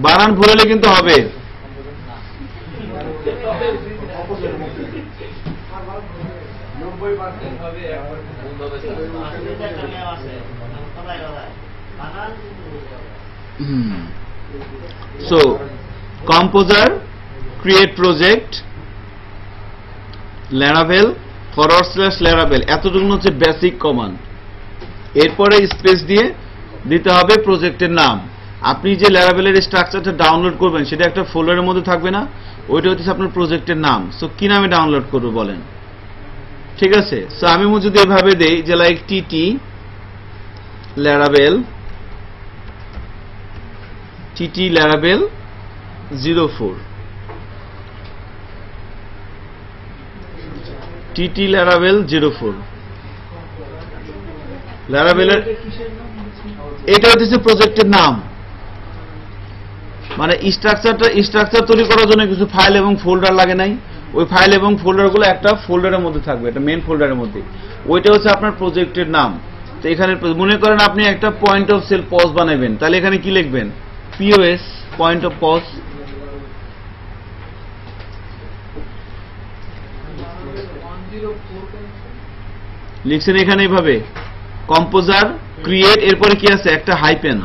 বানান ভুল হলে কিন্তু হবে। So composer create project Laravel /ল্যারাভেল, এতটুকু হচ্ছে বেসিক কমান্ড। এরপরে স্পেস দিয়ে দিতে হবে প্রজেক্টের নাম। আপনি যে ল্যারাভেলের স্ট্রাকচারটা ডাউনলোড করবেন সেটা একটা ফোল্ডারের মধ্যে থাকবে না, ওইটা হচ্ছে আপনার প্রজেক্টের নাম। সো কি নামে ডাউনলোড করবো বলেন? ঠিক আছে, সো আমি যদি এভাবে দেই যে like TT Laravel 04, TT Laravel 04, ল্যারাভেলের এটা হচ্ছে প্রজেক্টের নাম। মানে স্ট্রাকচার তৈরি করার জন্য কিছু ফাইল এবং ফোল্ডার লাগে নাই, ওই ফাইল এবং ফোল্ডারগুলো একটা ফোল্ডারের মধ্যে থাকবে, একটা মেইন ফোল্ডারের মধ্যে, ওইটা হচ্ছে আপনার প্রজেক্টের নাম। তো এখানে মনে করেন আপনি একটা পয়েন্ট অফ সেল পজ বানাবেন, তাহলে এখানে কি লিখবেন? POS পয়েন্ট অফ পজ, লিখছেন এখানে এইভাবে কম্পোজার ক্রিয়েট, এরপরে কি আছে? একটা হাইপেন।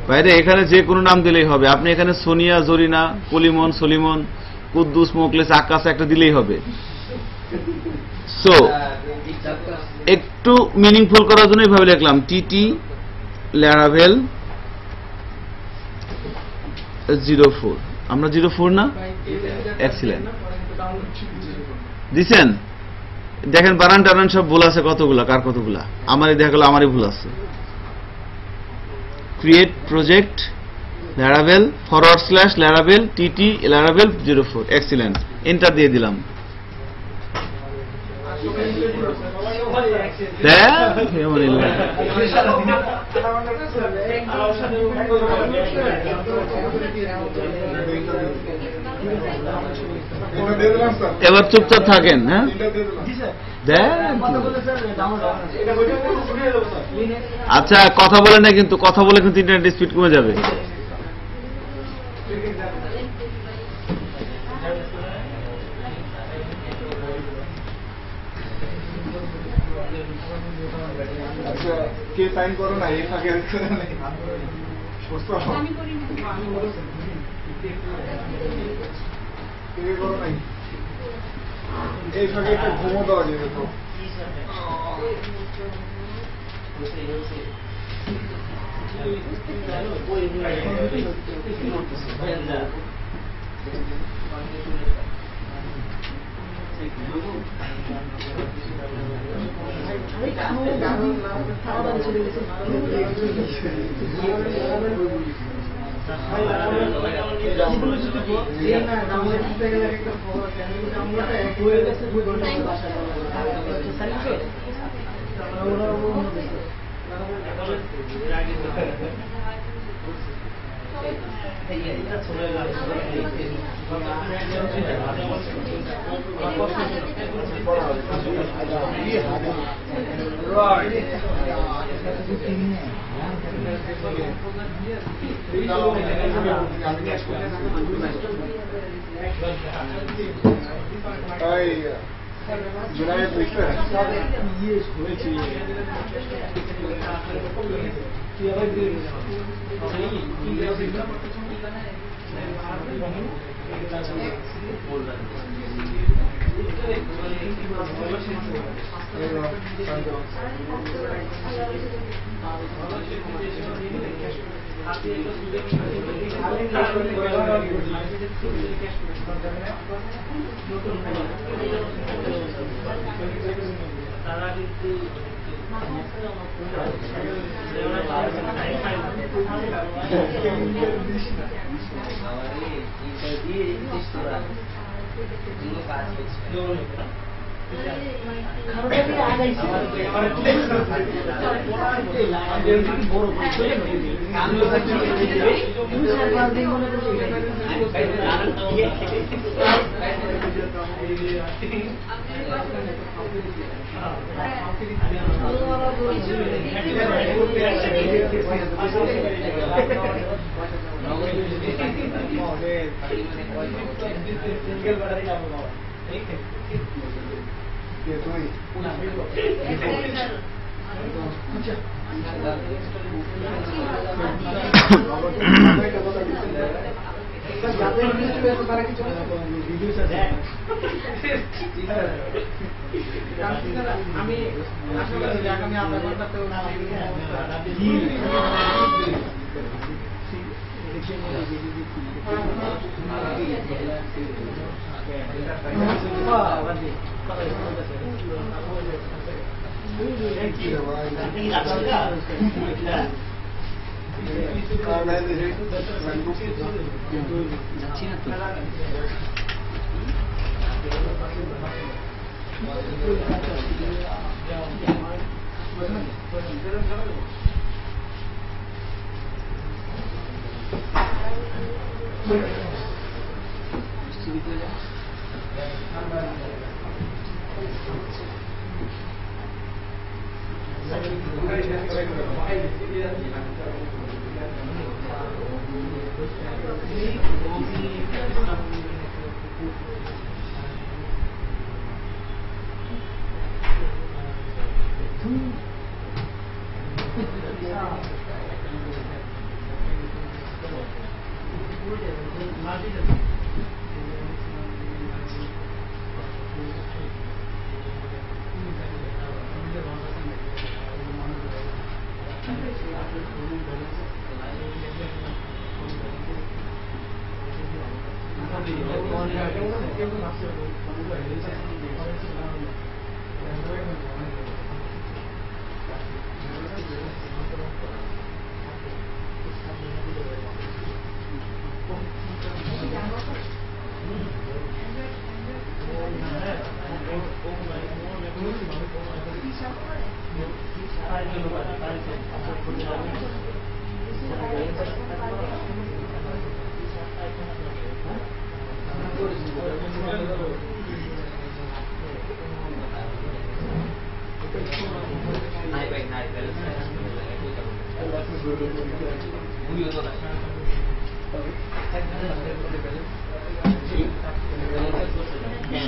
বাইরে এখানে যে কোনো নাম দিলেই হবে, আপনি এখানে সোনিয়া, জরিনা, কলিমন, সলিমন, কুদ্দুস, মোকলেস, আকাশ একটা দিলেই হবে। সো একটু মিনিংফুল করার জন্য এইভাবে লিখলাম টিটি ল্যারাভেল 04, আমরা 04 না? এক্সিলেন্ট, দিছেন? দেখেন বানান টানান সব ভুল আছে কতগুলা, কার কতগুলা? আমারই দেখা গেল আমারই ভুল আছে। Create project Laravel /Laravel TT Laravel 04, excellent, enter দিয়ে দিলাম। এবার চুপচাপ থাকেন। হ্যাঁ, আচ্ছা কথা বলে না, কিন্তু কথা বলে কিন্তু ইন্টারনেট স্পিড কমে যাবে। কে সাইন করো না, এই ফাঁকে এই ফাঁকে একটা ঘুমো দেওয়া যেত তো।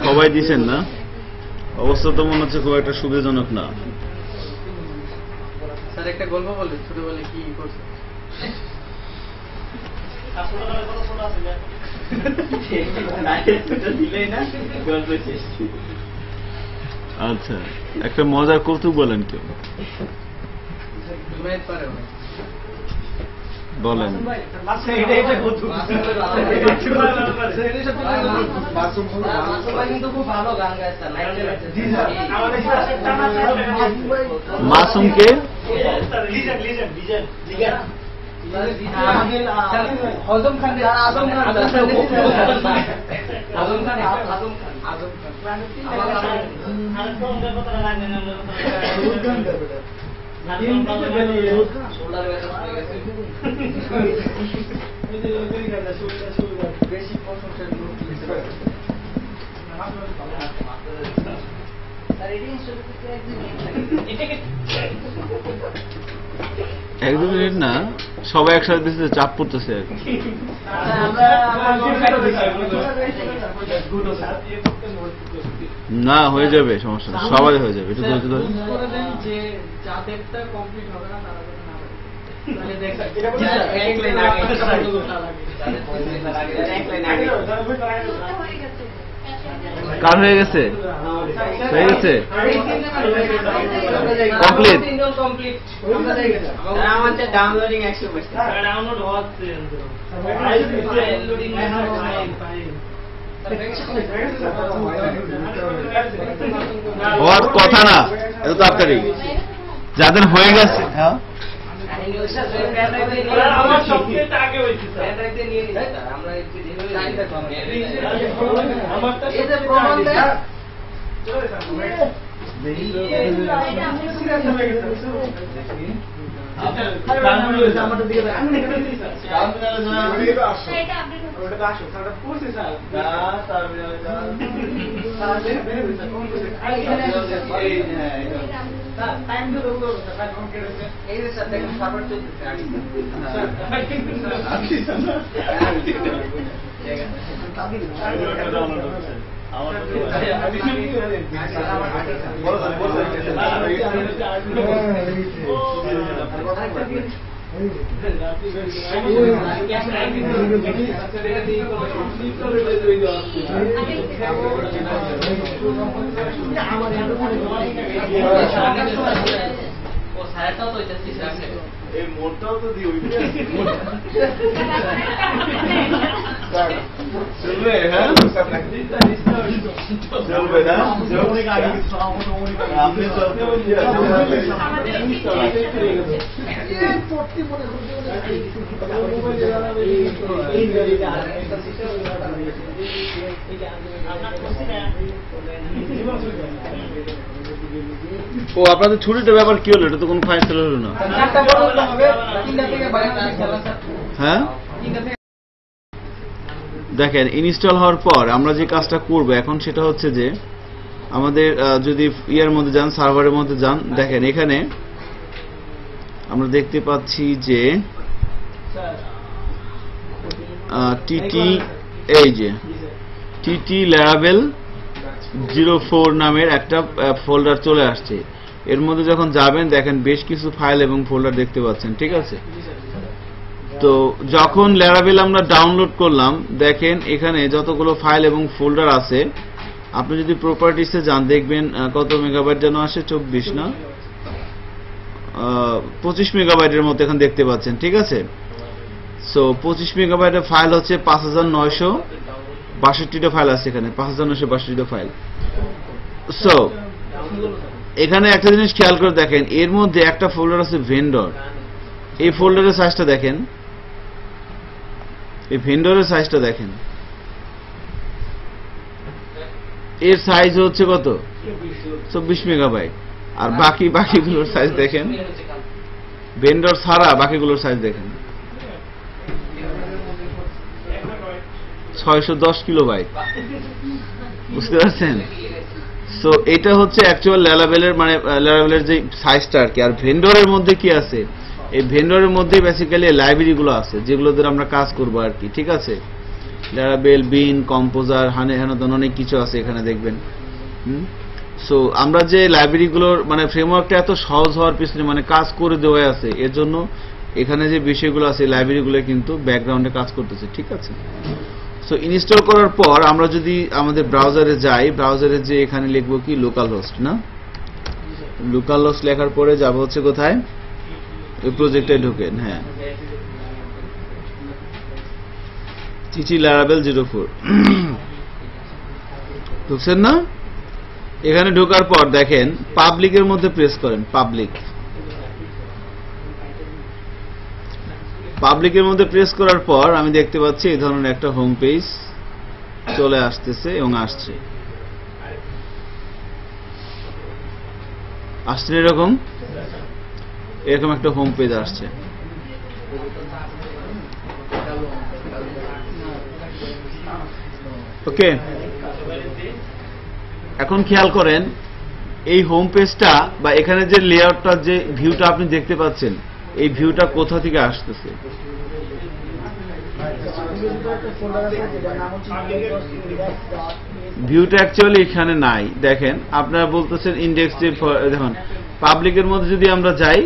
সবাই দিছেন না? অবস্থা তো মনে হচ্ছে খুব একটা সুবিধাজনক না। স্যার একটা গল্প বলবে, ছোট বলে কি করছে? আচ্ছা, একটা মজার কৌতুক বলেন কেউ, বলেন। মাসুমকে আমাদের হজম খান আজম খান বেশি প্রশংসা এক দু মিনিট না, সবাই একসাথে দিচ্ছে, চাপ পড়তেছে আর কি। না, হয়ে যাবে, সমস্যা নেই, সবাই হয়ে যাবে। একটু ধৈর্য ধরে। কার হয়ে গেছে? হয়ে গেছে, কমপ্লিট। আমাদের ডাউনলোডিং 100%। ডাউনলোড হচ্ছে হওয়ার কথা না এত তাড়াতাড়ি, যাদের হয়ে গেছে। হ্যাঁ, আমার সবচেয়ে আগে হয়েছে স্যার। আমরা আমারটা এই যে প্রমাণ দেয় এই মোটটাও তো দিই ওই চলবে। হ্যাঁ, চলবে না, আপনি ও আপনাদের ছুটিটার ব্যাপার কি হলো? এটা তো কোনো ফাইসলা হলো না। হ্যাঁ, দেখেন, ইনস্টল হওয়ার পর আমরা যে কাজটা করব এখন সেটা হচ্ছে যে আমাদের যদি ইয়ার মধ্যে যান, সার্ভারের মধ্যে যান, দেখেন এখানে আমরা দেখতে পাচ্ছি যে টিটি, এই যে টিটি ল্যারাবেল 04 নামের একটা ফোল্ডার চলে আসছে। এর মধ্যে যখন যাবেন দেখেন বেশ কিছু ফাইল এবং ফোল্ডার দেখতে পাচ্ছেন, ঠিক আছে? তো যখন ল্যারাবেল আমরা ডাউনলোড করলাম, দেখেন এখানে যতগুলো ফাইল এবং ফোল্ডার আছে, আপনি যদি প্রপার্টিসে যান দেখবেন কত মেগাবাইট যেন আসে, 24 না 25 মেগাবাইটের মতো এখানে দেখতে পাচ্ছেন, ঠিক আছে? সো 25 মেগাবাইটের ফাইল হচ্ছে 5962টা ফাইল আছে এখানে, 5962টা ফাইল। সো এখানে একটা জিনিস খেয়াল করে দেখেন, এর মধ্যে একটা ফোল্ডার আছে ভেন্ডর। এই ফোল্ডারের সাইজটা দেখেন, এই ভেন্ডরের সাইজটা দেখেন, এর সাইজ হচ্ছে কত? 24 মেগাবাইট। আর বাকিগুলোর সাইজ দেখেন, ভেন্ডর ছাড়া বাকিগুলোর সাইজ দেখেন, 610 কিলোবাইট। বুঝতে পারছেন? সো এটা হচ্ছে অ্যাকচুয়াল ল্যারাবেলের, মানে ল্যারাবেলের যে সাইজটা আর কি। আর ভেন্ডরের মধ্যে কি আছে? এই ভেন্ডরের মধ্যে বেসিক্যালি লাইব্রেরিগুলো আছে যেগুলো দিয়ে আমরা কাজ করবো আর কি, ঠিক আছে? ল্যারাবেল, বিন, কম্পোজার, হেন অনেক কিছু আছে এখানে দেখবেন। সো আমরা যে লাইব্রেরিগুলোর মানে ফ্রেমওয়ার্কটা এত সহজ হওয়ার পিছনে মানে কাজ করে দেওয়া আছে, এর জন্য এখানে যে বিষয়গুলো আছে লাইব্রেরিগুলো কিন্তু ব্যাকগ্রাউন্ডে কাজ করতেছে, ঠিক আছে? সো ইনস্টল করার পর আমরা যদি আমাদের ব্রাউজারে যাই, ব্রাউজারে যে এখানে লিখবো কি লোকাল হোস্ট, না? লোকাল হোস্ট লেখার পরে যাব হচ্ছে কোথায়? এই প্রজেক্টে ঢোকেন। হ্যাঁ, টিটি ল্যারাবেল 04 ঢুকছেন না? এখানে ঢোকার পর দেখেন পাবলিকের মধ্যে প্রেস করেন, পাবলিকের মধ্যে প্রেস করার পর আমি দেখতে পাচ্ছি এই ধরনের একটা হোম পেজ চলে আসতেছে এবং আসছে এরকম একটা হোম পেজ আসছে। ওকে, এখন খেয়াল করেন এই হোম পেজটা বা এখানে যে লেআউটটা যে ভিউটা আপনি দেখতে পাচ্ছেন এই ভিউটা কোথা থেকে আসতেছে? ভিউটা অ্যাকচুয়ালি এখানে নাই। দেখেন আপনারা বলতেছেন ইন্ডেক্স, দেখুন পাবলিকের মধ্যে যদি আমরা যাই,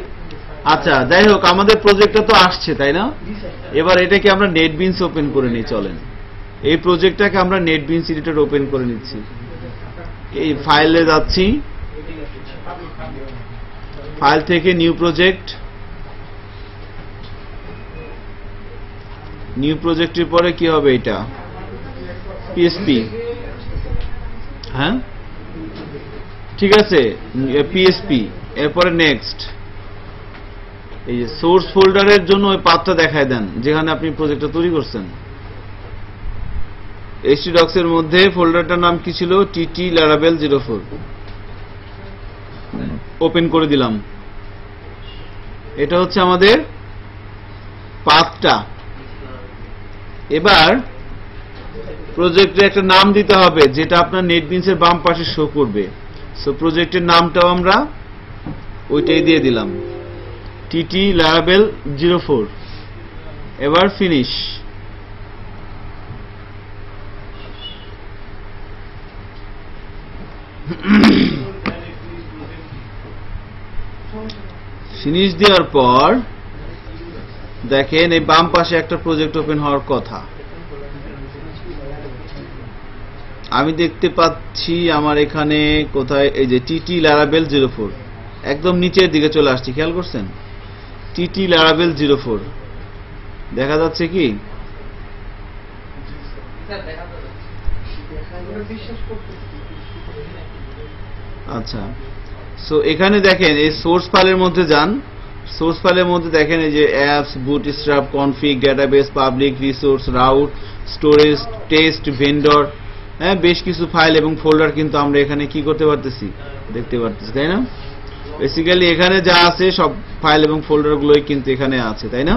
আচ্ছা যাই হোক আমাদের প্রজেক্টটা তো আসছে তাই না? এবার এটাকে আমরা নেটবিনস ওপেন করে নিই। চলেন এই প্রজেক্টটাকে আমরা নেটবিনস এডিটর ওপেন করে নিচ্ছি। এই ফাইলে যাচ্ছি, ফাইল থেকে নিউ প্রজেক্ট, নিউ প্রজেক্টের পরে কি হবে? এটা পিএসপি, হ্যাঁ ঠিক আছে, পিএসপি। এরপরে নেক্সট, এই যে সোর্স ফোল্ডারের জন্য ওই পাথটা দেখায় দেন যেখানে আপনি প্রজেক্টটা তৈরি করছেন। htdocs এর মধ্যে ফোল্ডারটার নাম কি ছিল? টিটি লারাবেল 04। ওপেন করে দিলাম। এটা হচ্ছে আমাদের পাথটা। এবার প্রজেক্টের একটা নাম দিতে হবে যেটা আপনার নেটবিনসের বাম পাশে শো করবে। সো প্রজেক্টের নামটাও আমরা ওইটাই দিয়ে দিলাম, টিটি লারাবেল 04। এবার ফিনিশ। ফিনিশ দেওয়ার পর দেখেন এই বাম পাশে একটা প্রজেক্ট ওপেন হওয়ার কথা। আমি দেখতে পাচ্ছি আমার এখানে কোথায়, এই যে টিটি লারাবেল 04 একদম নিচের দিকে চলে আসছে। খেয়াল করছেন? টিটি লারাবেল 04 দেখা যাচ্ছে কি? আচ্ছা, সো এখানে দেখেন এই সোর্স ফাইলের মধ্যে যান। সোর্স ফাইলের মধ্যে দেখেন এই যে apps, bootstrap, config, database, public, resource, route, storage, test, vendor, হ্যাঁ বেশ কিছু ফাইল এবং ফোল্ডার কিন্তু আমরা এখানে কি করতে পারতেছি? দেখতে পারতেছি, তাই না? বেসিক্যালি এখানে যা আছে সব ফাইল এবং ফোল্ডার গুলোই কিন্তু এখানে আছে, তাই না?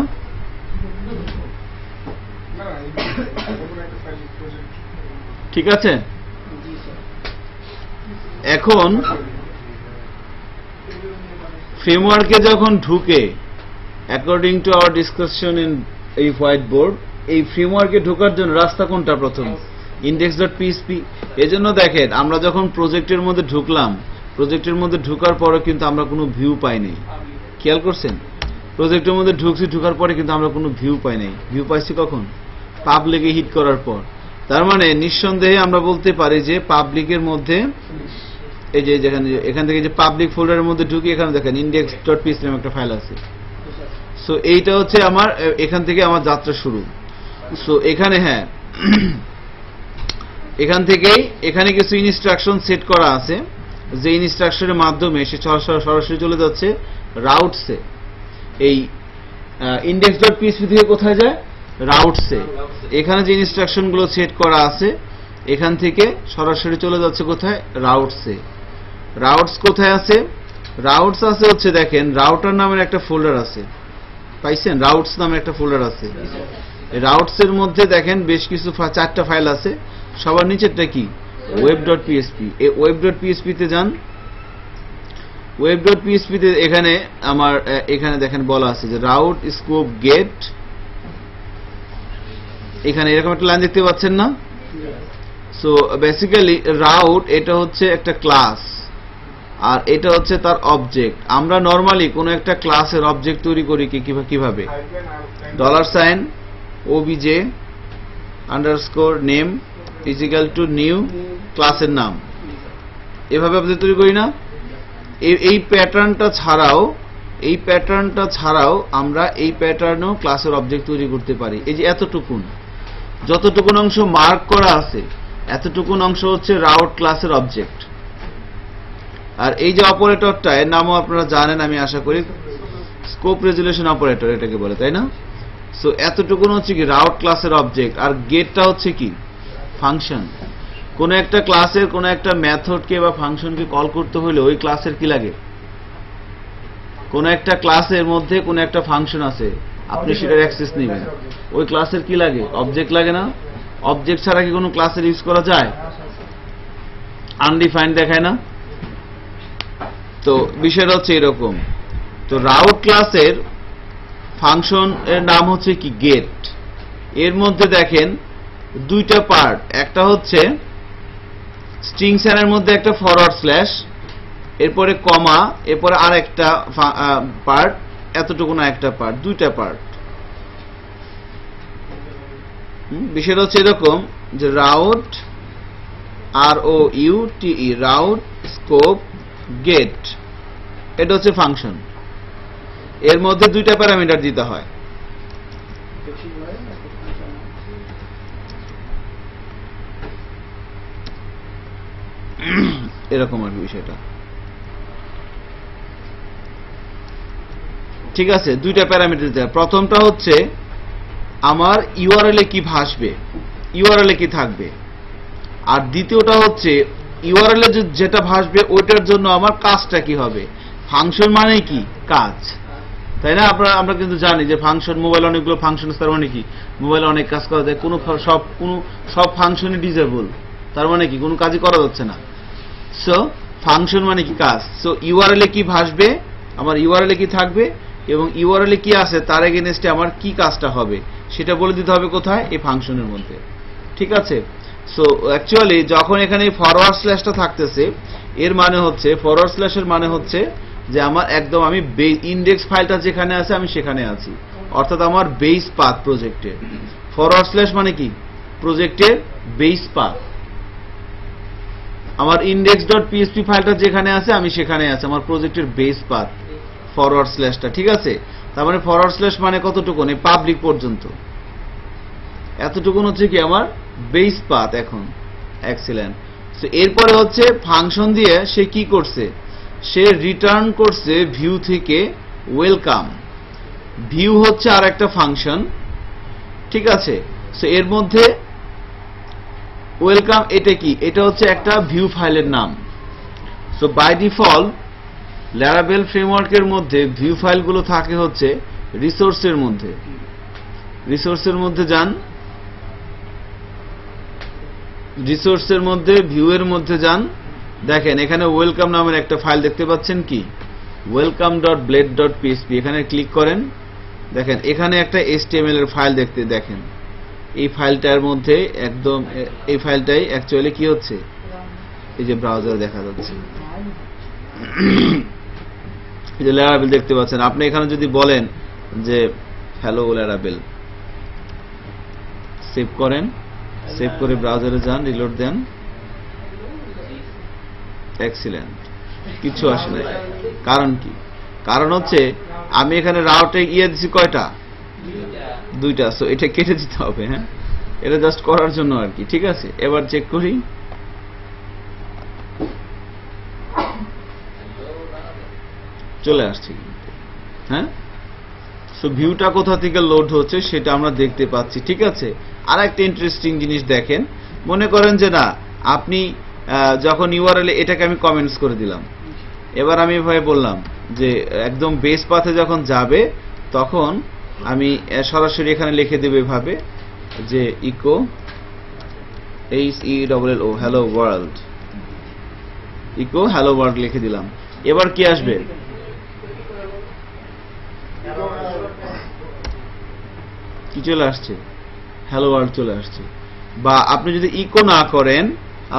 ঠিক আছে, এখন ফ্রেমওয়ার্কে যখন ঢুকে, according to our discussion in এই হোয়াইট বোর্ড, এই ফ্রেমওয়ার্কে ঢোকার জন্য রাস্তা কোনটা? প্রথম index.php। এজন্য দেখেন আমরা যখন প্রজেক্টের মধ্যে ঢুকলাম, প্রজেক্টের মধ্যে ঢোকার পরে কিন্তু আমরা কোনো ভিউ পাই নাই। খেয়াল করছেন? প্রজেক্টের মধ্যে ঢুকছি, ঢোকার পরে কিন্তু আমরা কোনো ভিউ পাই নাই। ভিউ পাইছি কখন? পাবলিকে হিট করার পর। তার মানে নিঃসন্দেহে আমরা বলতে পারি যে পাবলিকের মধ্যে এই যে যেখানে এখান থেকে যে পাবলিক ফোল্ডারের মধ্যে ঢুকি, এখানে দেখেন index.php নামে একটা ফাইল আছে। সো এইটা হচ্ছে আমার, এখান থেকে আমার যাত্রা শুরু। সো এখানে হ্যাঁ এখান থেকেই এখানে কিছু ইনস্ট্রাকশন সেট করা আছে, যে ইনস্ট্রাকশনের মাধ্যমে সে সরাসরি চলে যাচ্ছে রাউটসে। এই index.php থেকে কোথায় যায়? রাউটসে। এখানে যে ইনস্ট্রাকশন গুলো সেট করা আছে এখান থেকে সরাসরি চলে যাচ্ছে কোথায়? রাউটসে। রাউটস কোথায় আছে? রাউটস আছে হচ্ছে দেখেন রাউটার নামের একটা ফোল্ডার আছে, পাইছেন? রাউটস নামের একটা ফোল্ডার আছে। রাউটস এর মধ্যে দেখেন বেশ কিছু 4টা ফাইল আছে। সবার নিচেরটা কি? web.php। এই web.php তে যান। web.php তে এখানে আমার এখানে দেখেন বলা আছে যে রাউট স্কোপ গেট। এখানে এরকম একটা লাইন দেখতে পাচ্ছেন না? সো বেসিক্যালি রাউট এটা হচ্ছে একটা ক্লাস আর এটা হচ্ছে তার অবজেক্ট। আমরা নরমালি কোনো একটা ক্লাসের অবজেক্ট তৈরি করি কিভাবে? $, obj underscore name is equal to new ক্লাসের নাম, এভাবে অবজেক্ট তৈরি করি না? এই প্যাটার্নটা ছাড়াও আমরা এই প্যাটার্নেও ক্লাসের অবজেক্ট তৈরি করতে পারি। এই যে যতটুকুন অংশ মার্ক করা আছে এতটুকুন অংশ হচ্ছে রাউট ক্লাসের অবজেক্ট। আর এই যে অপারেটরটা, এর নামও আপনারা জানেন আমি আশা করি, স্কোপ রেজুলেশন অপারেটর এটাকে বলে, তাই না? সো এতটুকুন হচ্ছে কি রাউট ক্লাসের অবজেক্ট, আর গেটটা হচ্ছে কি ফাংশন। কোন একটা ক্লাসের কোন একটা মেথডকে বা ফাংশনকে কল করতে হলে ওই ক্লাসের কি লাগে? কোন একটা ক্লাসের মধ্যে কোন একটা ফাংশন আছে, আপনি সেটার অ্যাক্সেস নেবেন, ওই ক্লাসের কি লাগে? অবজেক্ট লাগে না? অবজেক্ট ছাড়া কি কোনো ক্লাসের ইউজ করা যায়? আনডিফাইন্ড দেখায় না? তো বিষয়টা হচ্ছে এরকম। তো রাউট ক্লাসের ফাংশন এর নাম হচ্ছে কি গেট। এর মধ্যে দেখেন দুইটা পার্ট, একটা হচ্ছে স্ট্রিং এর মধ্যে একটা ফরওয়ার্ড স্ল্যাশ, এরপরে কমা, এরপরে আর একটা পার্ট, এতটুকু না একটা পার্ট, দুইটা পার্ট। বিষয়টা হচ্ছে এরকম যে route ROUTE route scope get, এটা হচ্ছে ফাংশন। এর মধ্যে দুইটা প্যারামিটার দিতে হয়। এরকম আর বিষয়টা, ঠিক আছে? দুইটা প্যারামিটার দিতে হয়। প্রথমটা হচ্ছে আমার ইউআরএল এ কি ভাসবে, ইউআরএল এ কি থাকবে, আর দ্বিতীয়টা হচ্ছে ইউআরএল এ যেটা ভাসবে ওইটার জন্য আমার কাজটা কি হবে। ফাংশন মানে কি? কাজ, তাই না? আমরা কিন্তু জানি যে ফাংশন, মোবাইলে অনেকগুলো ফাংশন আছে, তার মানে কি মোবাইলে অনেক কাজ করা যায়। সব ফাংশনই ডিজেবল, তার মানে কি কোনো কাজই করা যাচ্ছে না। সো ফাংশন মানে কি? কাজ। সো ইউআরএল এ কি ভাসবে, আমার ইউআরএল এ কি থাকবে, এবং ইউআরএল এ কি আছে তার এগেইনস্টে আমার কি কাজটা হবে সেটা বলে দিতে হবে কোথায়? এই ফাংশনের মধ্যে, ঠিক আছে? সো অ্যাকচুয়ালি যখন এখানে ফরওয়ার্ড স্ল্যাশটা থাকতেছে, এর মানে হচ্ছে ফরওয়ার্ড স্ল্যাশের মানে হচ্ছে যে আমার একদম আমি ইন্ডেক্স ফাইলটা যেখানে আছে আমি সেখানে আছি, অর্থাৎ আমার বেস পাথ প্রজেক্টের। ফরওয়ার্ড স্ল্যাশ মানে কি? প্রজেক্টের বেস পাথ। আমার index.php ফাইলটা যেখানে আছে আমি সেখানে আছি, আমার প্রজেক্টের বেস পাথ ফরওয়ার্ড স্ল্যাশটা, ঠিক আছে? তার মানে ফরওয়ার্ড স্ল্যাশ মানে কতটুকুন? এই পাবলিক পর্যন্ত, এতটুকুন হচ্ছে কি আমার বেস পাথ। এখন এক্সিলেন্ট। সো এরপরে হচ্ছে ফাংশন দিয়ে সে কি করছে, সে রিটার্ন করছে ভিউ থেকে ওয়েলকাম। ভিউ হচ্ছে আর একটা ফাংশন, ঠিক আছে? সো এর মধ্যে ওয়েলকাম এটা কি? এটা হচ্ছে একটা ভিউ ফাইলের নাম। সো বাই ডিফল্ট ল্যারাবেল ফ্রেমওয়ার্কের মধ্যে ভিউ ফাইলগুলো থাকে হচ্ছে রিসোর্সের মধ্যে। রিসোর্সের মধ্যে যান, রিসোর্সের মধ্যে ভিউয়ের মধ্যে যান, দেখেন এখানে ওয়েলকাম নামের একটা ফাইল দেখতে পাচ্ছেন কি? welcome.blade.php। এখানে ক্লিক করেন, দেখেন এখানে একটা HTML এর ফাইল দেখেন। এই ফাইলটার মধ্যে একদম এই ফাইলটাই অ্যাকচুয়ালি কি হচ্ছে, এই যে ব্রাউজারে দেখা যাচ্ছে, এই যে ল্যারাবেল দেখতে পাচ্ছেন। আপনি এখানে যদি বলেন যে হ্যালো ল্যারাবেল, সেভ করেন, সেভ করে ব্রাউজারে যান, রিলোড দেন, এক্সিলেন্ট, কিছু আসে না। কারণ কি? কারণ হচ্ছে আমি এখানে রাউটে দিছি কয়টা? দুইটা। সো এটা কেটে দিতে হবে। হ্যাঁ, এটা জাস্ট করার জন্য আর কি, ঠিক আছে? এবার চেক করি, চলে আসছে। হ্যাঁ, সো ভিউটা কোথা থেকে লোড হচ্ছে সেটা আমরা দেখতে পাচ্ছি, ঠিক আছে? আর একটা ইন্টারেস্টিং জিনিস দেখেন, মনে করেন যে না আপনি যখন ইউআরএল এটাকে আমি কমেন্টস করে দিলাম, এবার আমি এভাবে বললাম যে একদম বেস পাথে যখন যাবে তখন আমি সরাসরি এখানে লিখে দেব এভাবে যে echo HELLO hello world, echo hello world লিখে দিলাম। এবার কি আসবে? কি চলে আসছে? হ্যালো ওয়ার্ল্ড চলে আসছে। বা আপনি যদি ইকো না করেন,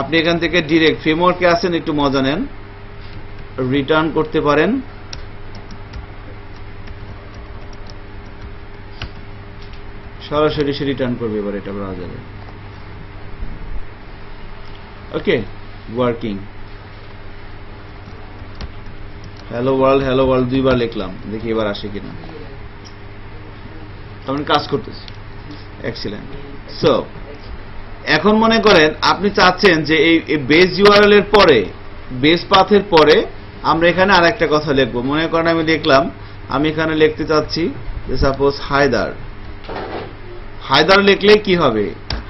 আপনি এখান থেকে ডিরেক্ট ফ্রেমওয়ার্কে আসেন, একটু মজা নেন, রিটার্ন করতে পারেন। সরাসরি সে রিটার্ন করবে এবার এটা ব্রাউজারে। ওকে, ওয়ার্কিং। হ্যালো ওয়ার্ল্ড দুইবার লিখলাম, দেখি এবার আসে কিনা। তখন কাজ করতেছে, এক্সিলেন্ট। সো এখন মনে করেন আপনি চাচ্ছেন যে এই বেস ইউআরএল এর পরে, বেস পাথের পরে আমরা এখানে আরেকটা কথা লিখবো। মনে করেন আমি লিখলাম, আমি এখানে লিখতে চাচ্ছি যে সাপোজ হায়দার, হায়দার লিখলে কি হবে,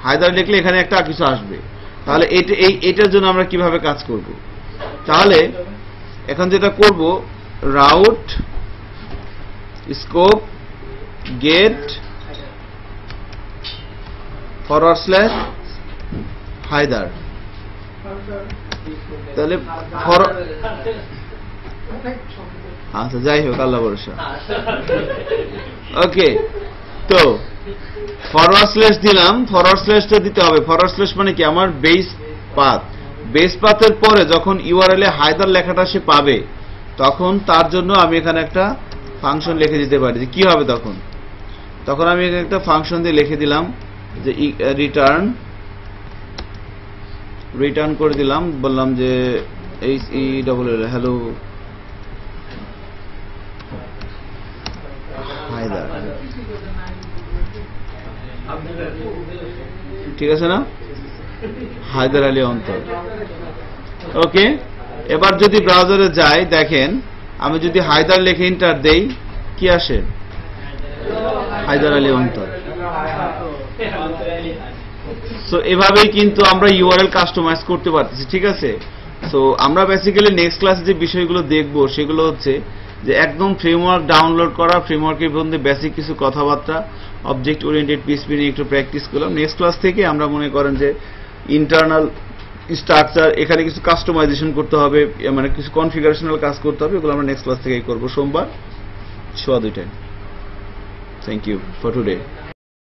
হায়দার লিখলে এখানে একটা কিছু আসবে। তাহলে এটার জন্য আমরা কিভাবে কাজ করব? তাহলে এখন যেটা করব, route scope get forward slash Haider. তাহলে আচ্ছা যাই হোক, আল্লাহ ভরসা। ওকে, তো ফরওয়ার্ড স্ল্যাশ দিলাম, ফরওয়ার্ড স্ল্যাশটা দিতে হবে। ফরওয়ার্ড স্ল্যাশ মানে কি, আমার বেস পাথ, বেস পাথের পরে যখন ইউআরএল এ হায়দার লেখাটা সে পাবে, তখন তার জন্য আমি এখানে একটা ফাংশন লিখে দিতে পারি। যে কি হবে তখন, তখন আমি এখানে একটা ফাংশন দিয়ে লিখে দিলাম যে রিটার্ন করে দিলাম, বললাম যে হ্যালো হায়দার, ঠিক আছে না, হায়দার আলী অন্তর। ওকে, এবার যদি ব্রাউজারে যাই, দেখেন আমি যদি হায়দার লিখে এন্টার দেই, কি আসে, হায়দার আলী অন্তর। সো এভাবেই কিন্তু আমরা ইউআরএল কাস্টমাইজ করতে পারতেছি, ঠিক আছে। সো আমরা বেসিক্যালি নেক্সট ক্লাসে যে বিষয়গুলো দেখবো সেগুলো হচ্ছে যে একদম ফ্রেমওয়ার্ক ডাউনলোড করা, ফ্রেমওয়ার্কের মধ্যে বেসিক কিছু কথাবার্তা, অবজেক্ট ওরিয়েন্টেড পিএইচপি নিয়ে একটু প্র্যাকটিস করলাম। নেক্সট ক্লাস থেকে আমরা মনে করেন যে ইন্টারনাল স্ট্রাকচার, এখানে কিছু কাস্টমাইজেশন করতে হবে, মানে কিছু কনফিগারেশনাল কাজ করতে হবে, এগুলো আমরা নেক্সট ক্লাস থেকেই করবো, সোমবার 2:15। Thank you for today.